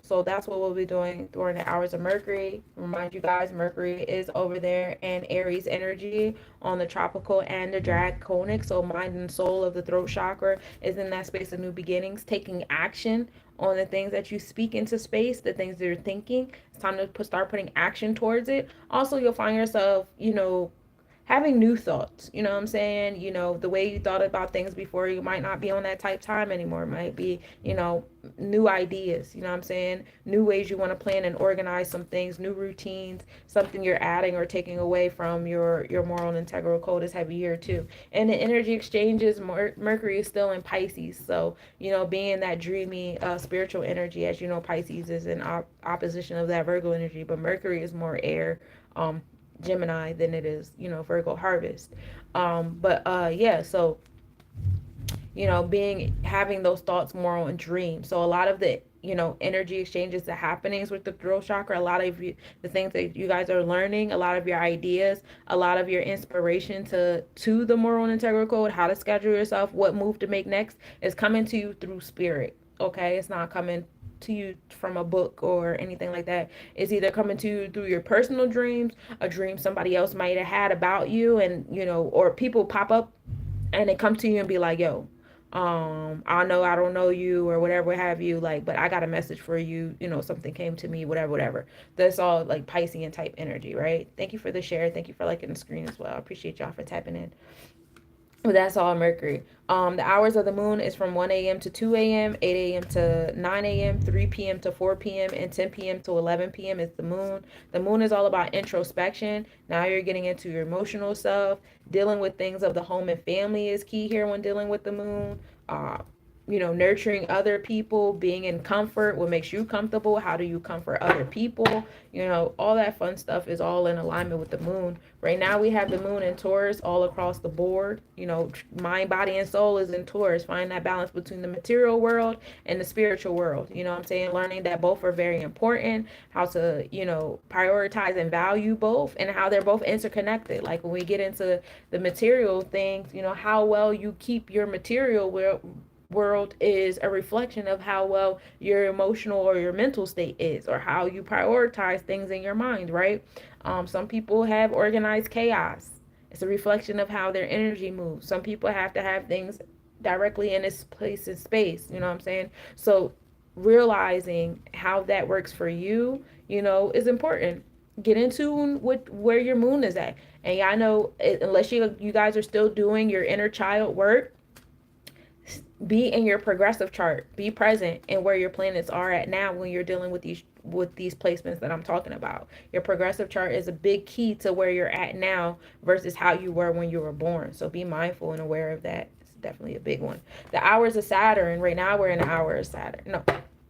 So that's what we'll be doing during the hours of Mercury. Remind you guys, Mercury is over there in Aries energy on the tropical and the draconic. So mind and soul of the throat chakra is in that space of new beginnings, taking action on the things that you speak into space, the things that you're thinking. It's time to start putting action towards it. Also, you'll find yourself, having new thoughts. You know what I'm saying? The way you thought about things before, you might not be on that type time anymore. It might be, new ideas. You know what I'm saying? New ways you want to plan and organize some things, new routines, something you're adding or taking away from your moral and integral code is heavy here too. And the energy exchanges, Mercury is still in Pisces. So, being that dreamy, spiritual energy, as you know, Pisces is in opposition of that Virgo energy, but Mercury is more air. Gemini than it is, Virgo harvest. Yeah, so having those thoughts more on dreams. So a lot of the energy exchanges, the happenings with the throat chakra, a lot of the things that you guys are learning, a lot of your ideas, a lot of your inspiration to the moral and integral code, how to schedule yourself, what move to make next, is coming to you through spirit. Okay, it's not coming to you from a book or anything like that. It's either coming to you through your personal dreams, a dream somebody else might have had about you, and or people pop up and they come to you and be like, yo, I don't know you or whatever have you, like, but I got a message for you, something came to me, whatever. That's all like Piscean type energy, right? Thank you for the share. Thank you for liking the screen as well. I appreciate y'all for tapping in. But that's all Mercury. The hours of the moon is from 1 a.m. to 2 a.m., 8 a.m. to 9 a.m., 3 p.m. to 4 p.m., and 10 p.m. to 11 p.m. is the moon. The moon is all about introspection. Now you're getting into your emotional self. Dealing with things of the home and family is key here when dealing with the moon. Nurturing other people, being in comfort, what makes you comfortable, how do you comfort other people, all that fun stuff is all in alignment with the moon. Right now we have the moon in Taurus all across the board. Mind, body, and soul is in Taurus. Find that balance between the material world and the spiritual world. You know what I'm saying? Learning that both are very important, how to, prioritize and value both, and how they're both interconnected. Like when we get into the material things, how well you keep your material world is a reflection of how well your emotional or your mental state is, or how you prioritize things in your mind, right? Some people have organized chaos. It's a reflection of how their energy moves. Some people have to have things directly in this place and space, you know what I'm saying? So realizing how that works for you, is important. Get in tune with where your moon is at. And I know, unless you guys are still doing your inner child work, be in your progressive chart, be present in where your planets are at now when you're dealing with these placements that I'm talking about. Your progressive chart is a big key to where you're at now versus how you were when you were born. So be mindful and aware of that. It's definitely a big one. The hours of Saturn, right now we're in an hour of Saturn. No,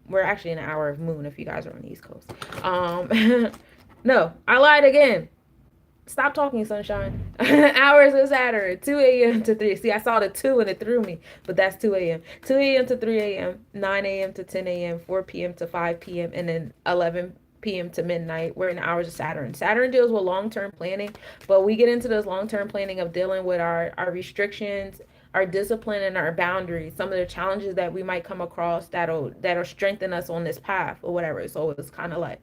we're actually in an hour of moon if you guys are on the East Coast. No, I lied again. Stop talking, Sunshine. Hours of Saturn, 2 a.m. to 3. See, I saw the 2 and it threw me, but that's 2 a.m. 2 a.m. to 3 a.m., 9 a.m. to 10 a.m., 4 p.m. to 5 p.m., and then 11 p.m. to midnight. We're in the hours of Saturn. Saturn deals with long-term planning, but we get into this long-term planning of dealing with our restrictions, our discipline, and our boundaries, some of the challenges that we might come across that'll strengthen us on this path or whatever. So it's kind of like,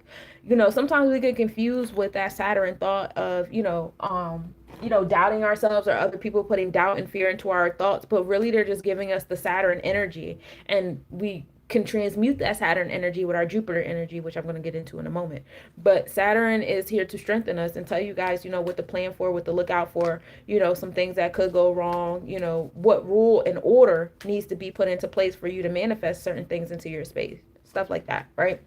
sometimes we get confused with that Saturn thought of, doubting ourselves, or other people putting doubt and fear into our thoughts, but really they're just giving us the Saturn energy, and we can transmute that Saturn energy with our Jupiter energy, which I'm going to get into in a moment. But Saturn is here to strengthen us and tell you guys, what to plan for, what to look out for, some things that could go wrong, what rule and order needs to be put into place for you to manifest certain things into your space, stuff like that, right?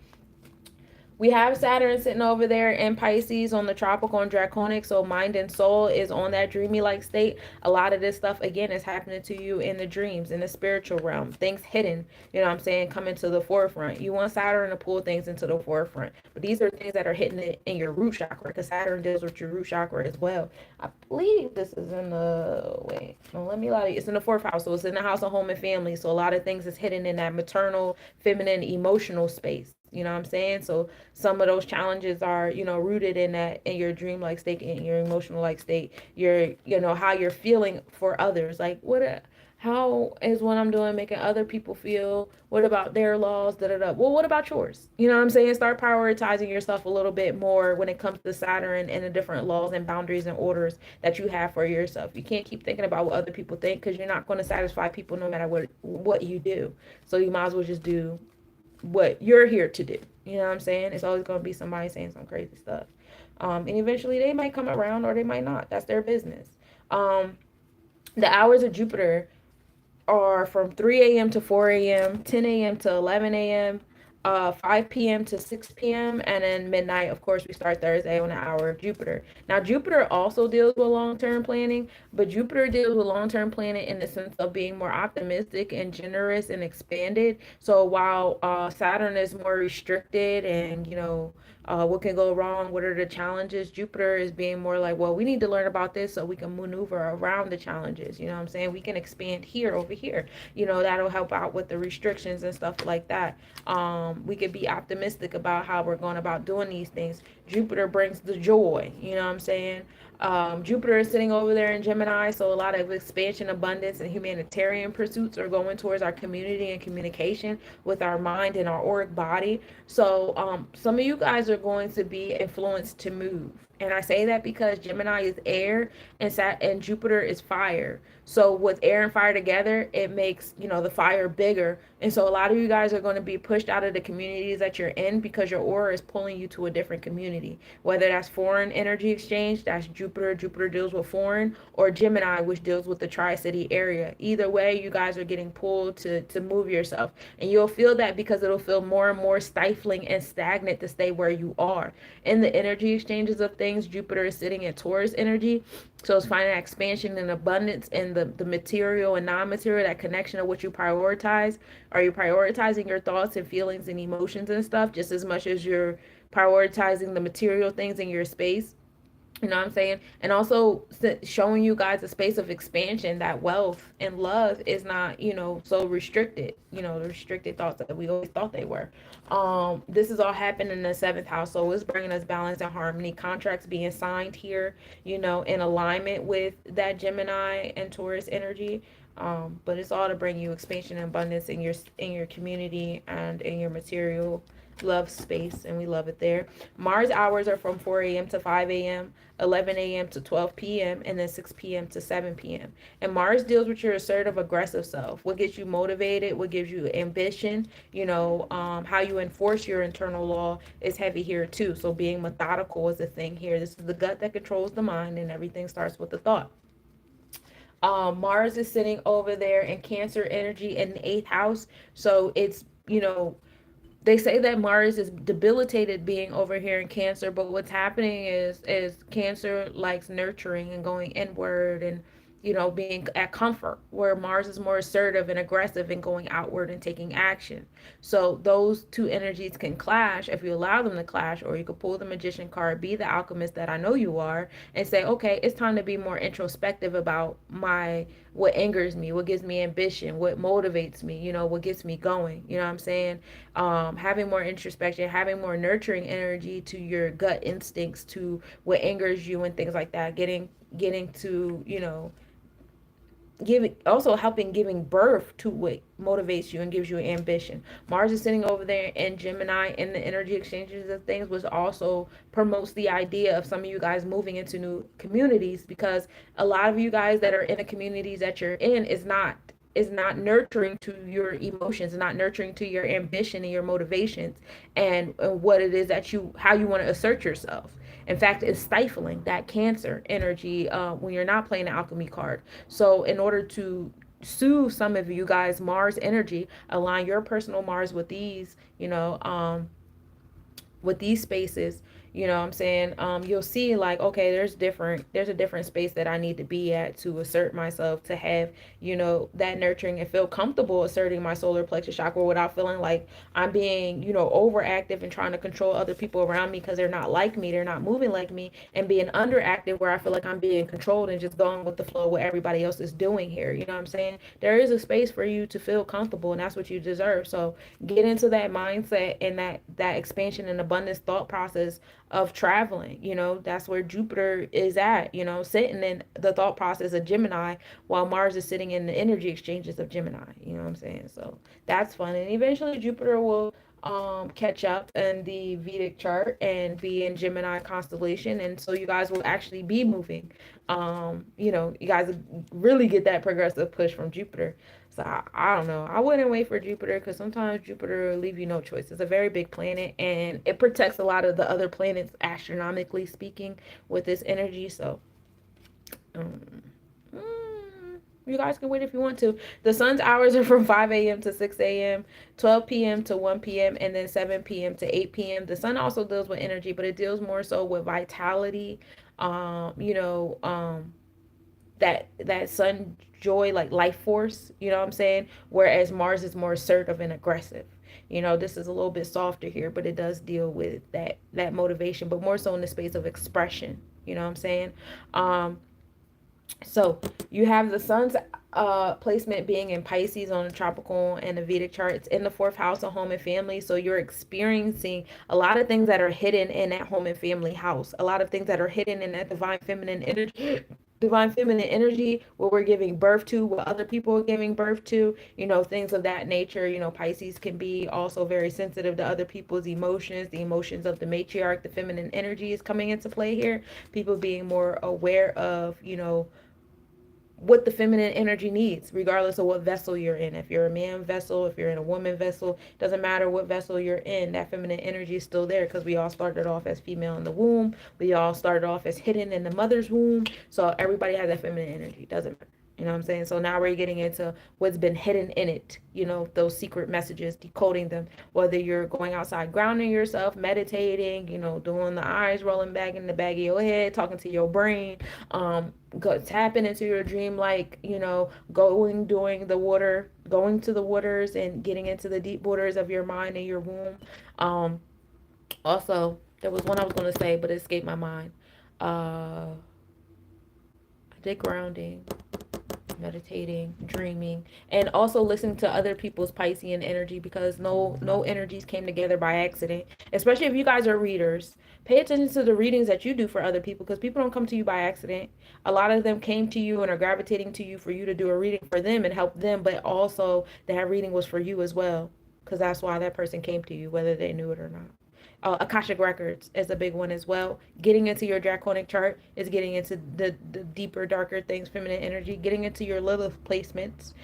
We have Saturn sitting over there in Pisces on the tropical and draconic, so mind and soul is on that dreamy like state. A lot of this stuff again is happening to you in the dreams, in the spiritual realm, things hidden, you know what I'm saying, coming to the forefront. You want Saturn to pull things into the forefront, but these are things that are hitting it in your root chakra, because Saturn deals with your root chakra as well. I believe this is in the, wait, no, let me lie, it's in the fourth house, so it's in the house of home and family. So a lot of things is hidden in that maternal, feminine, emotional space, you know what I'm saying? So some of those challenges are, you know, rooted in that, in your dream like state, in your emotional like state, your, you know, how you're feeling for others. Like, how is what I'm doing making other people feel? What about their laws? Da da da. Well, what about yours? You know what I'm saying? Start prioritizing yourself a little bit more when it comes to Saturn and the different laws and boundaries and orders that you have for yourself. You can't keep thinking about what other people think, because you're not going to satisfy people no matter what you do. So you might as well just do what you're here to do. You know what I'm saying? It's always going to be somebody saying some crazy stuff. And eventually they might come around or they might not. That's their business. Um, the hours of Jupiter are from 3 a.m. to 4 a.m., 10 a.m. to 11 a.m., 5 p.m. to 6 p.m., and then midnight. Of course, we start Thursday on the hour of Jupiter. Now, Jupiter also deals with long-term planning, but Jupiter deals with long-term planning in the sense of being more optimistic and generous and expanded. So while Saturn is more restricted and, you know, what can go wrong, what are the challenges, Jupiter is being more like, well, we need to learn about this so we can maneuver around the challenges. You know what I'm saying? We can expand here over here. You know, that'll help out with the restrictions and stuff like that. We could be optimistic about how we're going about doing these things. Jupiter brings the joy. You know what I'm saying? Jupiter is sitting over there in Gemini, so a lot of expansion, abundance, and humanitarian pursuits are going towards our community and communication with our mind and our auric body. So some of you guys are going to be influenced to move. And I say that because Gemini is air and Jupiter is fire. So with air and fire together, it makes, you know, the fire bigger. And so a lot of you guys are going to be pushed out of the communities that you're in because your aura is pulling you to a different community. Whether that's foreign energy exchange, that's Jupiter. Jupiter deals with foreign, or Gemini, which deals with the Tri-City area. Either way, you guys are getting pulled to move yourself. And you'll feel that because it'll feel more and more stifling and stagnant to stay where you are. In the energy exchanges of things, Jupiter is sitting in Taurus energy. So it's finding expansion and abundance in the material and non-material, that connection of what you prioritize. Are you prioritizing your thoughts and feelings and emotions and stuff just as much as you're prioritizing the material things in your space? You know what I'm saying? And also showing you guys a space of expansion, that wealth and love is not, you know, so restricted, you know, the restricted thoughts that we always thought they were. This is all happening in the seventh house. So it's bringing us balance and harmony, contracts being signed here, you know, in alignment with that Gemini and Taurus energy. But it's all to bring you expansion and abundance in your community and in your material love space, and we love it there. Mars hours are from 4 a.m. to 5 a.m., 11 a.m. to 12 p.m., and then 6 p.m. to 7 p.m. And Mars deals with your assertive, aggressive self. What gets you motivated, what gives you ambition, you know, how you enforce your internal law is heavy here too. So being methodical is a thing here. This is the gut that controls the mind, and everything starts with the thought. Mars is sitting over there in Cancer energy in the eighth house. So it's, you know, they say that Mars is debilitated being over here in Cancer, but what's happening is Cancer likes nurturing and going inward and, you know, being at comfort, where Mars is more assertive and aggressive and going outward and taking action. So those two energies can clash if you allow them to clash, or you could pull the Magician card, be the alchemist that I know you are, and say, okay, it's time to be more introspective about what angers me, what gives me ambition, what motivates me, you know, what gets me going. You know what I'm saying? Having more introspection, having more nurturing energy to your gut instincts, to what angers you and things like that. Getting to, you know, giving, also helping giving birth to what motivates you and gives you ambition. Mars is sitting over there in Gemini in the energy exchanges of things, which also promotes the idea of some of you guys moving into new communities, because a lot of you guys that are in the communities that you're in is not nurturing to your emotions, not nurturing to your ambition and your motivations, and what it is that how you want to assert yourself. In fact, it's stifling that Cancer energy when you're not playing the alchemy card. So in order to soothe some of you guys, Mars energy, align your personal Mars with these, you know, with these spaces, you know what I'm saying, you'll see like, okay, there's a different space that I need to be at to assert myself, to have, you know, that nurturing and feel comfortable asserting my solar plexus chakra without feeling like I'm being, you know, overactive and trying to control other people around me because they're not like me, they're not moving like me, and being underactive where I feel like I'm being controlled and just going with the flow of what everybody else is doing here. You know what I'm saying? There is a space for you to feel comfortable, and that's what you deserve. So get into that mindset and that expansion and abundance thought process of traveling. You know, that's where Jupiter is at, you know, sitting in the thought process of Gemini, while Mars is sitting in the energy exchanges of Gemini. You know what I'm saying? So that's fun. And eventually Jupiter will catch up in the Vedic chart and be in Gemini constellation, and so you guys will actually be moving. You know, you guys really get that progressive push from Jupiter. So I don't know. I wouldn't wait for Jupiter, because sometimes Jupiter will leave you no choice. It's a very big planet, and it protects a lot of the other planets, astronomically speaking, with this energy. So um, you guys can wait if you want to. The sun's hours are from 5 a.m. to 6 a.m., 12 p.m. to 1 p.m., and then 7 p.m. to 8 p.m. The sun also deals with energy, but it deals more so with vitality. You know, that sun joy, like life force, you know what I'm saying? Whereas Mars is more assertive and aggressive. You know, this is a little bit softer here, but it does deal with that motivation, but more so in the space of expression. You know what I'm saying? Um, so you have the sun's placement being in Pisces on the tropical and the Vedic charts in the fourth house of home and family. So you're experiencing a lot of things that are hidden in that home and family house, a lot of things that are hidden in that divine feminine energy, where we're giving birth to, what other people are giving birth to, you know, things of that nature. You know, Pisces can be also very sensitive to other people's emotions, the emotions of the matriarch, the feminine energy is coming into play here. People being more aware of, you know, what the feminine energy needs, regardless of what vessel you're in. If you're a man vessel, if you're in a woman vessel, doesn't matter what vessel you're in, that feminine energy is still there, because we all started off as female in the womb. We all started off as hidden in the mother's womb. So everybody has that feminine energy. Doesn't matter. You know what I'm saying? So now we're getting into what's been hidden in it, you know, those secret messages, decoding them, whether you're going outside, grounding yourself, meditating, you know, doing the eyes rolling back in the back of your head, talking to your brain, tapping into your dream, like, you know, going to the waters and getting into the deep waters of your mind and your womb. Um, Also, there was one I was going to say, but it escaped my mind. I did grounding, meditating, dreaming, and also listening to other people's Piscean energy, because no energies came together by accident. Especially if you guys are readers, pay attention to the readings that you do for other people, because people don't come to you by accident. A lot of them came to you and are gravitating to you for you to do a reading for them and help them, but also that reading was for you as well, because that's why that person came to you, whether they knew it or not. Akashic records is a big one as well. Getting into your Draconic chart is getting into the deeper, darker things, feminine energy. Getting into your Lilith placements,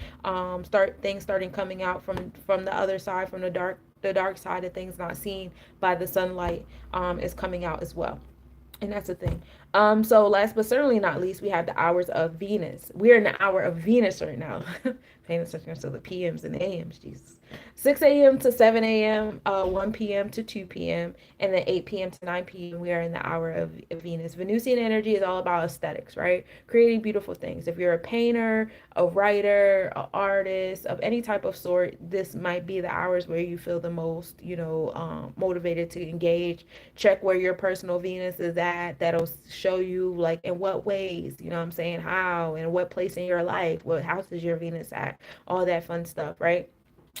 starting coming out from the other side, from the dark side of things not seen by the sunlight, is coming out as well. And that's the thing. So last but certainly not least, we have the hours of Venus. We're in the hour of Venus right now. Paying attention to the PMs and the AMs, Jesus. 6 a.m. to 7 a.m., 1 p.m. to 2 p.m., and then 8 p.m. to 9 p.m. We are in the hour of Venus. Venusian energy is all about aesthetics, right? Creating beautiful things. If you're a painter, a writer, an artist of any type of sort, this might be the hours where you feel the most, you know, motivated to engage. Check where your personal Venus is at. That'll show you, like, in what ways, you know what I'm saying, how, and what place in your life, what house is your Venus at, all that fun stuff, right?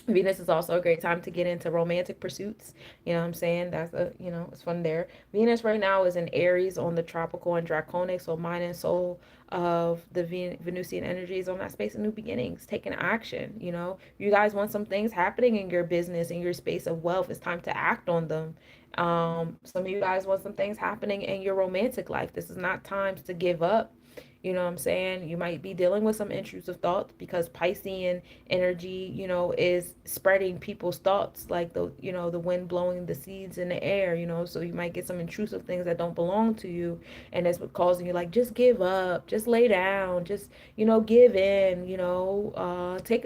Venus is also a great time to get into romantic pursuits. You know what I'm saying? You know, it's fun there. Venus right now is in Aries on the tropical and Draconic, so mind and soul of the Venusian energies on that space of new beginnings, taking action. You know, you guys want some things happening in your business, in your space of wealth. It's time to act on them. Some of you guys want some things happening in your romantic life. This is not times to give up. You know what I'm saying? You might be dealing with some intrusive thoughts because Piscean energy, is spreading people's thoughts like the wind blowing the seeds in the air, so you might get some intrusive things that don't belong to you, and it's causing you like, just give up, just lay down, just, give in, take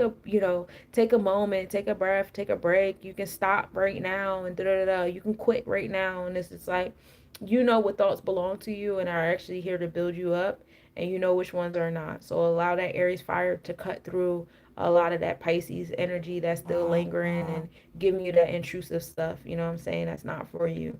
a moment, take a breath, take a break. You can stop right now and da da da. You can quit right now. And it's just like, what thoughts belong to you and are actually here to build you up, and you know which ones are not. So allow that Aries fire to cut through a lot of that Pisces energy that's still lingering and giving you that intrusive stuff. You know what I'm saying? That's not for you.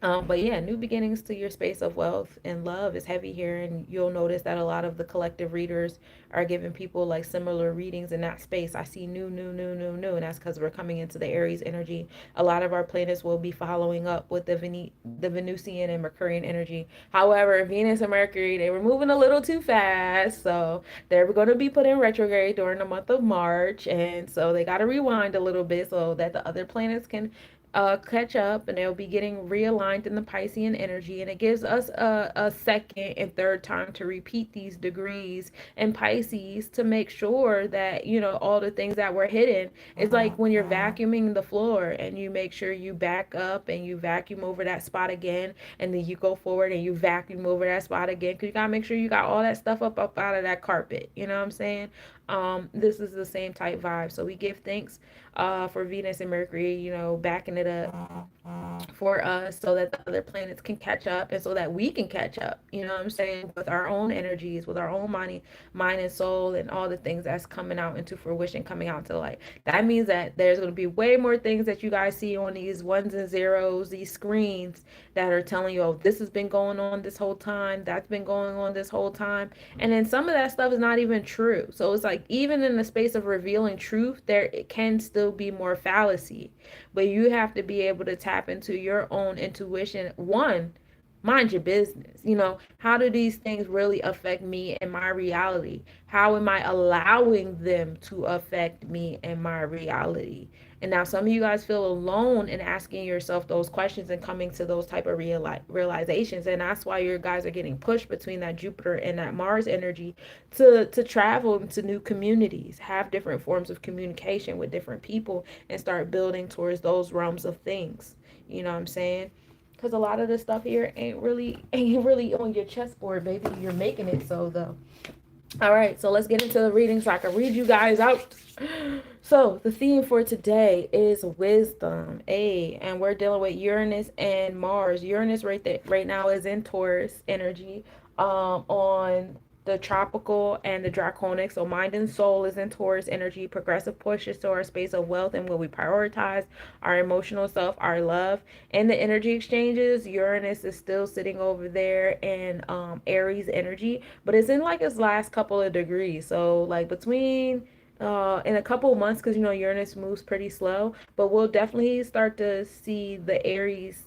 But yeah, new beginnings to your space of wealth and love is heavy here, and you'll notice that a lot of the collective readers are giving people like similar readings in that space. I see new, new, new, new, new, and that's because we're coming into the Aries energy. A lot of our planets will be following up with the Venusian and Mercurian energy. However, Venus and Mercury, they were moving a little too fast, so they're going to be put in retrograde during the month of March, and so they got to rewind a little bit so that the other planets can catch up, and they'll be getting realigned in the Piscean energy, and it gives us a second and third time to repeat these degrees in Pisces to make sure that all the things that were hidden. It's like when you're vacuuming the floor and you make sure you back up and you vacuum over that spot again, and then you go forward and you vacuum over that spot again, because you gotta make sure you got all that stuff up out of that carpet. You know what I'm saying? This is the same type vibe. So we give thanks for Venus and Mercury, backing it up for us so that the other planets can catch up and so that we can catch up, you know what I'm saying, with our own energies, with our own mind and soul, and all the things that's coming out into fruition, coming out to the light. That means that there's going to be way more things that you guys see on these ones and zeros, these screens that are telling you, oh, this has been going on this whole time, that's been going on this whole time. And then some of that stuff is not even true. So it's like, even in the space of revealing truth, there it can still be more fallacy. But you have to be able to tap into your own intuition. One, mind your business. How do these things really affect me and my reality? How am I allowing them to affect me and my reality? And now some of you guys feel alone in asking yourself those questions and coming to those type of realizations. And that's why your guys are getting pushed between that Jupiter and that Mars energy to travel into new communities, have different forms of communication with different people, and start building towards those realms of things. You know what I'm saying? Because a lot of this stuff here ain't really on your chessboard, baby. You're making it so, though. All right, so let's get into the reading so I can read you guys out. So the theme for today is wisdom, and we're dealing with Uranus and Mars. Uranus right now is in Taurus energy, on the tropical and the draconic. So mind and soul is in Taurus energy. Progressive pushes to our space of wealth and what we prioritize, our emotional self, our love. And the energy exchanges, Uranus is still sitting over there in Aries energy, but it's in like its last couple of degrees. So like between in a couple of months, because Uranus moves pretty slow, but we'll definitely start to see the Aries,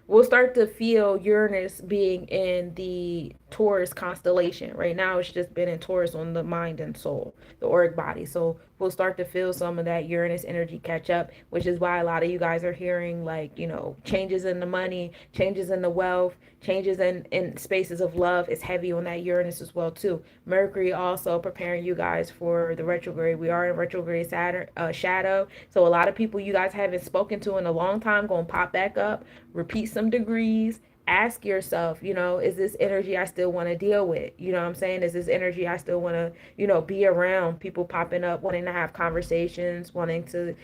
we'll start to feel Uranus being in the Taurus constellation. Right now, it's just been in Taurus on the mind and soul, the auric body. So we'll start to feel some of that Uranus energy catch up, which is why a lot of you guys are hearing like, changes in the money, changes in the wealth, changes in spaces of love. Is heavy on that Uranus as well too. Mercury also preparing you guys for the retrograde. We are in retrograde Saturn shadow. So a lot of people you guys haven't spoken to in a long time going to pop back up, repeat some degrees. Ask yourself, is this energy I still want to deal with? You know what I'm saying? Is this energy I still want to, be around? People popping up, wanting to have conversations, wanting to,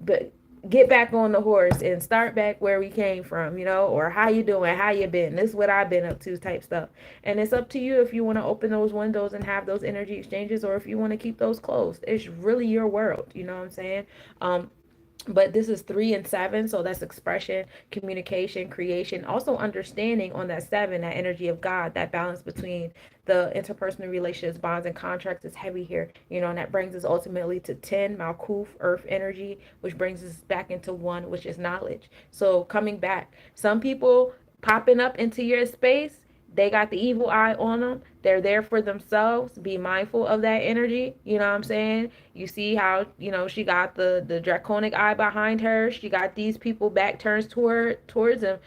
but get back on the horse and start back where we came from, or how you doing, how you been, this is what I've been up to type stuff. And it's up to you if you want to open those windows and have those energy exchanges, or if you want to keep those closed. It's really your world, you know what I'm saying? But this is 3 and 7, so that's expression, communication, creation, also understanding on that 7, that energy of God, that balance between the interpersonal relationships, bonds, and contracts is heavy here, and that brings us ultimately to 10, Malkuth, earth energy, which brings us back into 1, which is knowledge. So coming back, some people popping up into your space, they got the evil eye on them. They're there for themselves. Be mindful of that energy. You know what I'm saying? You see how, she got the draconic eye behind her. She got these people back turns towards them.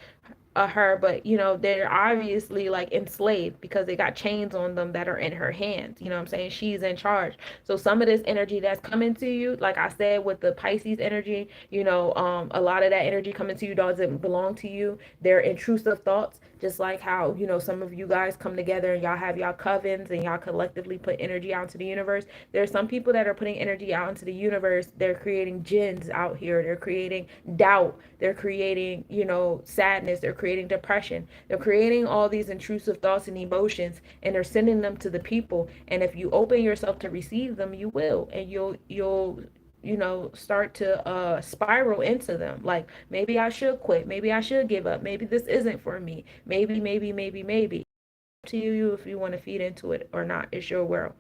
her, but you know, they're obviously like enslaved because they got chains on them that are in her hands. You know what I'm saying? She's in charge. So some of this energy that's coming to you, like I said with the Pisces energy, you know, a lot of that energy coming to you doesn't belong to you. They're intrusive thoughts, just like how, you know, some of you guys come together and y'all have y'all covens and y'all collectively put energy out into the universe. There are some people that are putting energy out into the universe. They're creating jinns out here. They're creating doubt. They're creating, you know, sadness. They're creating depression. They're creating all these intrusive thoughts and emotions, and they're sending them to the people. And if you open yourself to receive them, you will, and you'll you know, start to spiral into them. Like, maybe I should quit, maybe I should give up, maybe this isn't for me, maybe to you if you want to feed into it or not. It's your world.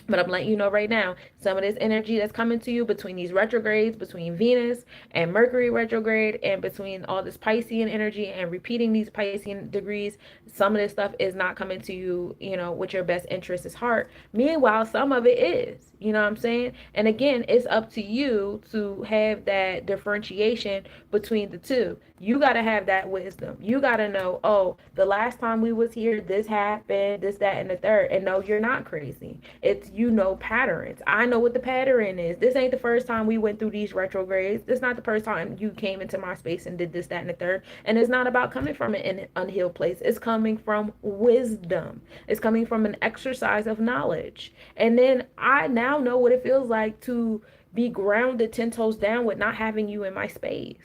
But I'm letting you know right now, some of this energy that's coming to you between these retrogrades, between Venus and Mercury retrograde, and between all this Piscean energy and repeating these Piscean degrees, some of this stuff is not coming to you, you know, with your best interest is heart. Meanwhile, some of it is, you know what I'm saying? And again, it's up to you to have that differentiation between the two. You got to have that wisdom. You got to know, oh, the last time we was here, this happened, this, that, and the third. And no, you're not crazy. It's, you know, patterns. I know what the pattern is. This ain't the first time we went through these retrogrades. This is not the first time you came into my space and did this, that, and the third. And it's not about coming from an unhealed place. It's coming from wisdom. It's coming from an exercise of knowledge. And then I now know what it feels like to be grounded 10 toes down with not having you in my space.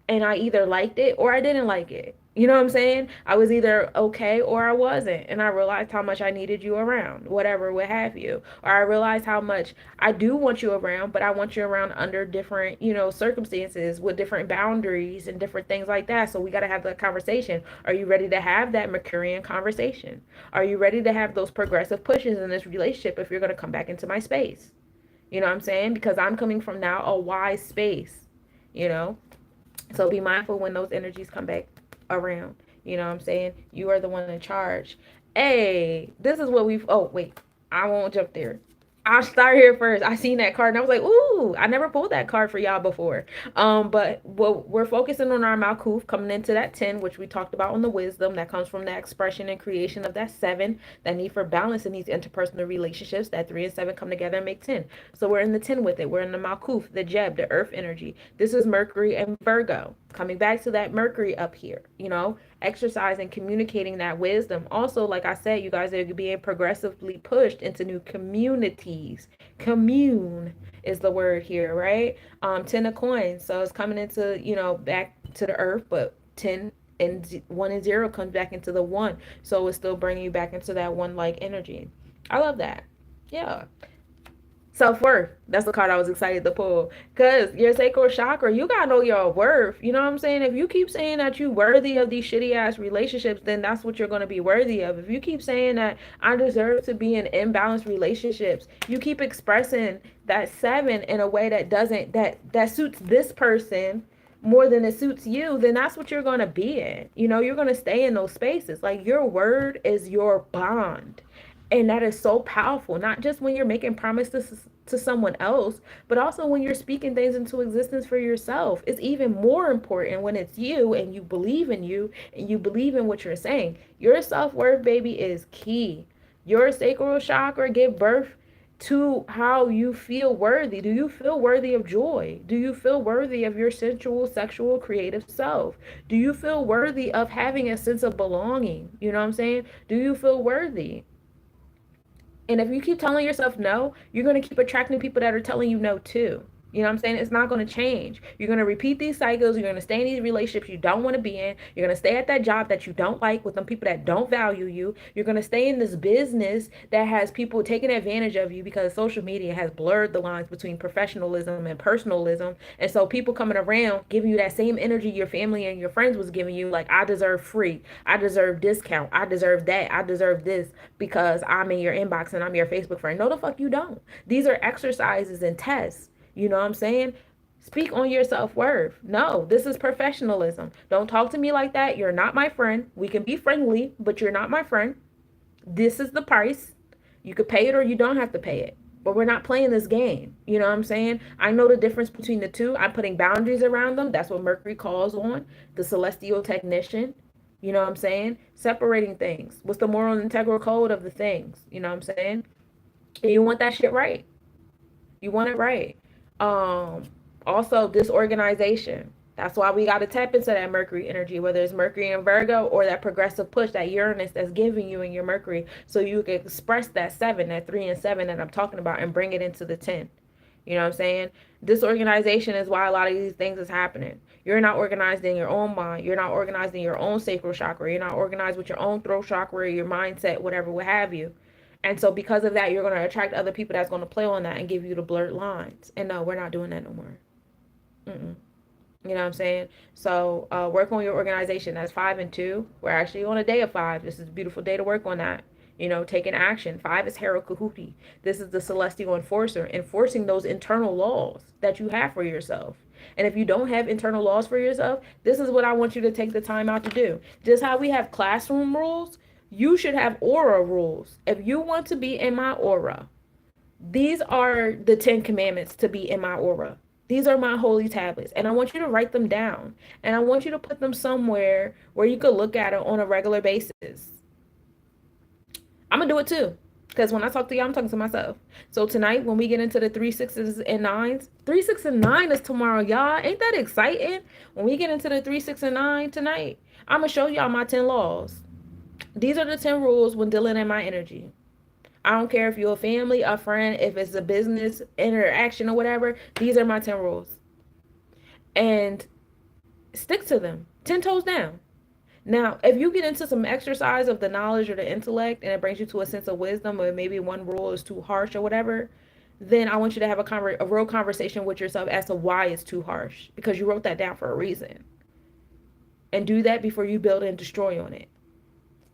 And I either liked it or I didn't like it. You know what I'm saying? I was either okay or I wasn't. And I realized how much I needed you around, whatever, what have you. Or I realized how much I do want you around, but I want you around under different, you know, circumstances with different boundaries and different things like that. So we got to have that conversation. Are you ready to have that Mercurian conversation? Are you ready to have those progressive pushes in this relationship if you're going to come back into my space? You know what I'm saying? Because I'm coming from now a wise space, you know? So be mindful when those energies come back around. You know what I'm saying? You are the one in charge. Hey, this is what we've. Oh, wait. I won't jump there. I'll start here first. I seen that card and I was like, ooh, I never pulled that card for y'all before. But we're focusing on our Malkuth coming into that 10, which we talked about on the wisdom that comes from the expression and creation of that 7, that need for balance in these interpersonal relationships. That 3 and 7 come together and make 10. So we're in the 10 with it. We're in the Malkuth, the Jeb, the earth energy. This is Mercury and Virgo. Coming back to that Mercury up here, you know, exercising, communicating that wisdom. Also, like I said, you guys are being progressively pushed into new communities. Commune is the word here, right? 10 of coins. So it's coming into, you know, back to the earth, but 10 and 1 and 0 comes back into the 1. So it's still bringing you back into that 1-like energy. I love that. Yeah. Self-worth. That's the card I was excited to pull. Because your sacral chakra, you got to know your worth. You know what I'm saying? If you keep saying that you're worthy of these shitty ass relationships, then that's what you're going to be worthy of. If you keep saying that I deserve to be in imbalanced relationships, you keep expressing that 7 in a way that doesn't, that suits this person more than it suits you, then that's what you're going to be in. You know, you're going to stay in those spaces. Like, your word is your bond. And that is so powerful, not just when you're making promises to someone else, but also when you're speaking things into existence for yourself. It's even more important when it's you and you believe in you and you believe in what you're saying. Your self-worth, baby, is key. Your sacral chakra give birth to how you feel worthy. Do you feel worthy of joy? Do you feel worthy of your sensual, sexual, creative self? Do you feel worthy of having a sense of belonging? You know what I'm saying? Do you feel worthy? And if you keep telling yourself no, you're going to keep attracting people that are telling you no too. You know what I'm saying? It's not going to change. You're going to repeat these cycles. You're going to stay in these relationships you don't want to be in. You're going to stay at that job that you don't like with them people that don't value you. You're going to stay in this business that has people taking advantage of you because social media has blurred the lines between professionalism and personalism. And so people coming around giving you that same energy your family and your friends was giving you, like, I deserve free, I deserve discount, I deserve that, I deserve this because I'm in your inbox and I'm your Facebook friend. No, the fuck you don't. These are exercises and tests. You know what I'm saying? Speak on your self-worth. No, this is professionalism. Don't talk to me like that. You're not my friend. We can be friendly, but you're not my friend. This is the price. You could pay it or you don't have to pay it. But we're not playing this game. You know what I'm saying? I know the difference between the two. I'm putting boundaries around them. That's what Mercury calls on, the celestial technician. You know what I'm saying? Separating things. What's the moral and integral code of the things? You know what I'm saying? And you want that shit right. You want it right. Um, Also disorganization. That's why we got to tap into that Mercury energy, whether it's Mercury in Virgo or that progressive push, that Uranus that's giving you in your Mercury, so you can express that 7, that 3 and 7 that I'm talking about, and bring it into the 10. You know what I'm saying? Disorganization is why a lot of these things is happening. You're not organized in your own mind. You're not organized in your own sacral chakra. You're not organized with your own throat chakra, your mindset, whatever, what have you. And so because of that, you're going to attract other people that's going to play on that and give you the blurred lines. And no, we're not doing that no more. Mm-mm. You know what I'm saying? So work on your organization. That's 5 and 2. We're actually on a day of 5. This is a beautiful day to work on that. You know, taking action. 5 is Hero Kahuti. This is the celestial enforcer, enforcing those internal laws that you have for yourself. And if you don't have internal laws for yourself, this is what I want you to take the time out to do. Just how we have classroom rules, you should have aura rules. If you want to be in my aura, these are the 10 commandments to be in my aura. These are my holy tablets, and I want you to write them down, and I want you to put them somewhere where you could look at it on a regular basis. I'm gonna do it too, because when I talk to you, I'm talking to myself. So tonight, when we get into the 3 6s and 9s, 3 6 and 9 is tomorrow, y'all. Ain't that exciting? When we get into the 3 6 and 9 tonight, I'm gonna show y'all my 10 laws. These are the 10 rules when dealing in my energy. I don't care if you're a family, a friend, if it's a business interaction or whatever. These are my 10 rules. And stick to them. 10 toes down. Now, if you get into some exercise of the knowledge or the intellect and it brings you to a sense of wisdom, or maybe one rule is too harsh or whatever, then I want you to have a real conversation with yourself as to why it's too harsh, because you wrote that down for a reason. And do that before you build and destroy on it.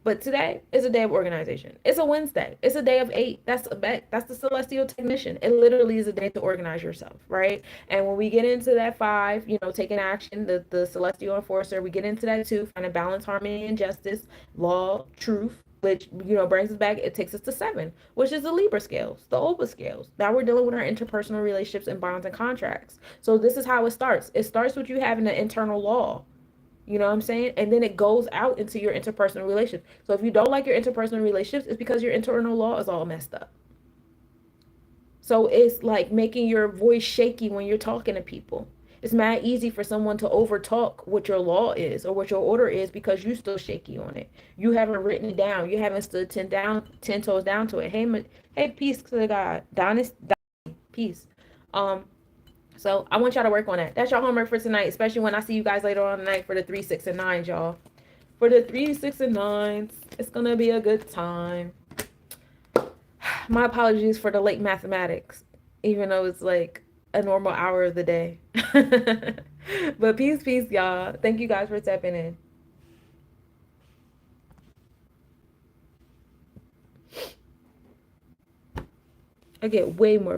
But today is a day of organization. It's a Wednesday. It's a day of 8. That's the celestial technician. It literally is a day to organize yourself, right? And when we get into that 5, you know, taking action, the celestial enforcer, we get into that 2, finding balance, harmony, and justice, law, truth, which, you know, brings us back. It takes us to 7, which is the Libra scales, the Oba scales. Now we're dealing with our interpersonal relationships and bonds and contracts. So this is how it starts. It starts with you having an internal law. You know what I'm saying? And then it goes out into your interpersonal relationships. So if you don't like your interpersonal relationships, it's because your internal law is all messed up. So it's like making your voice shaky when you're talking to people. It's mad easy for someone to overtalk what your law is or what your order is because you still shaky on it. You haven't written it down. You haven't stood 10 toes down to it. Hey, peace to the God. Donnie, peace. So I want y'all to work on that. That's your homework for tonight, especially when I see you guys later on tonight for the 3, 6, and 9, y'all. For the 3, 6, and 9s, it's going to be a good time. My apologies for the late mathematics, even though it's like a normal hour of the day. But peace, y'all. Thank you guys for tapping in. I get way more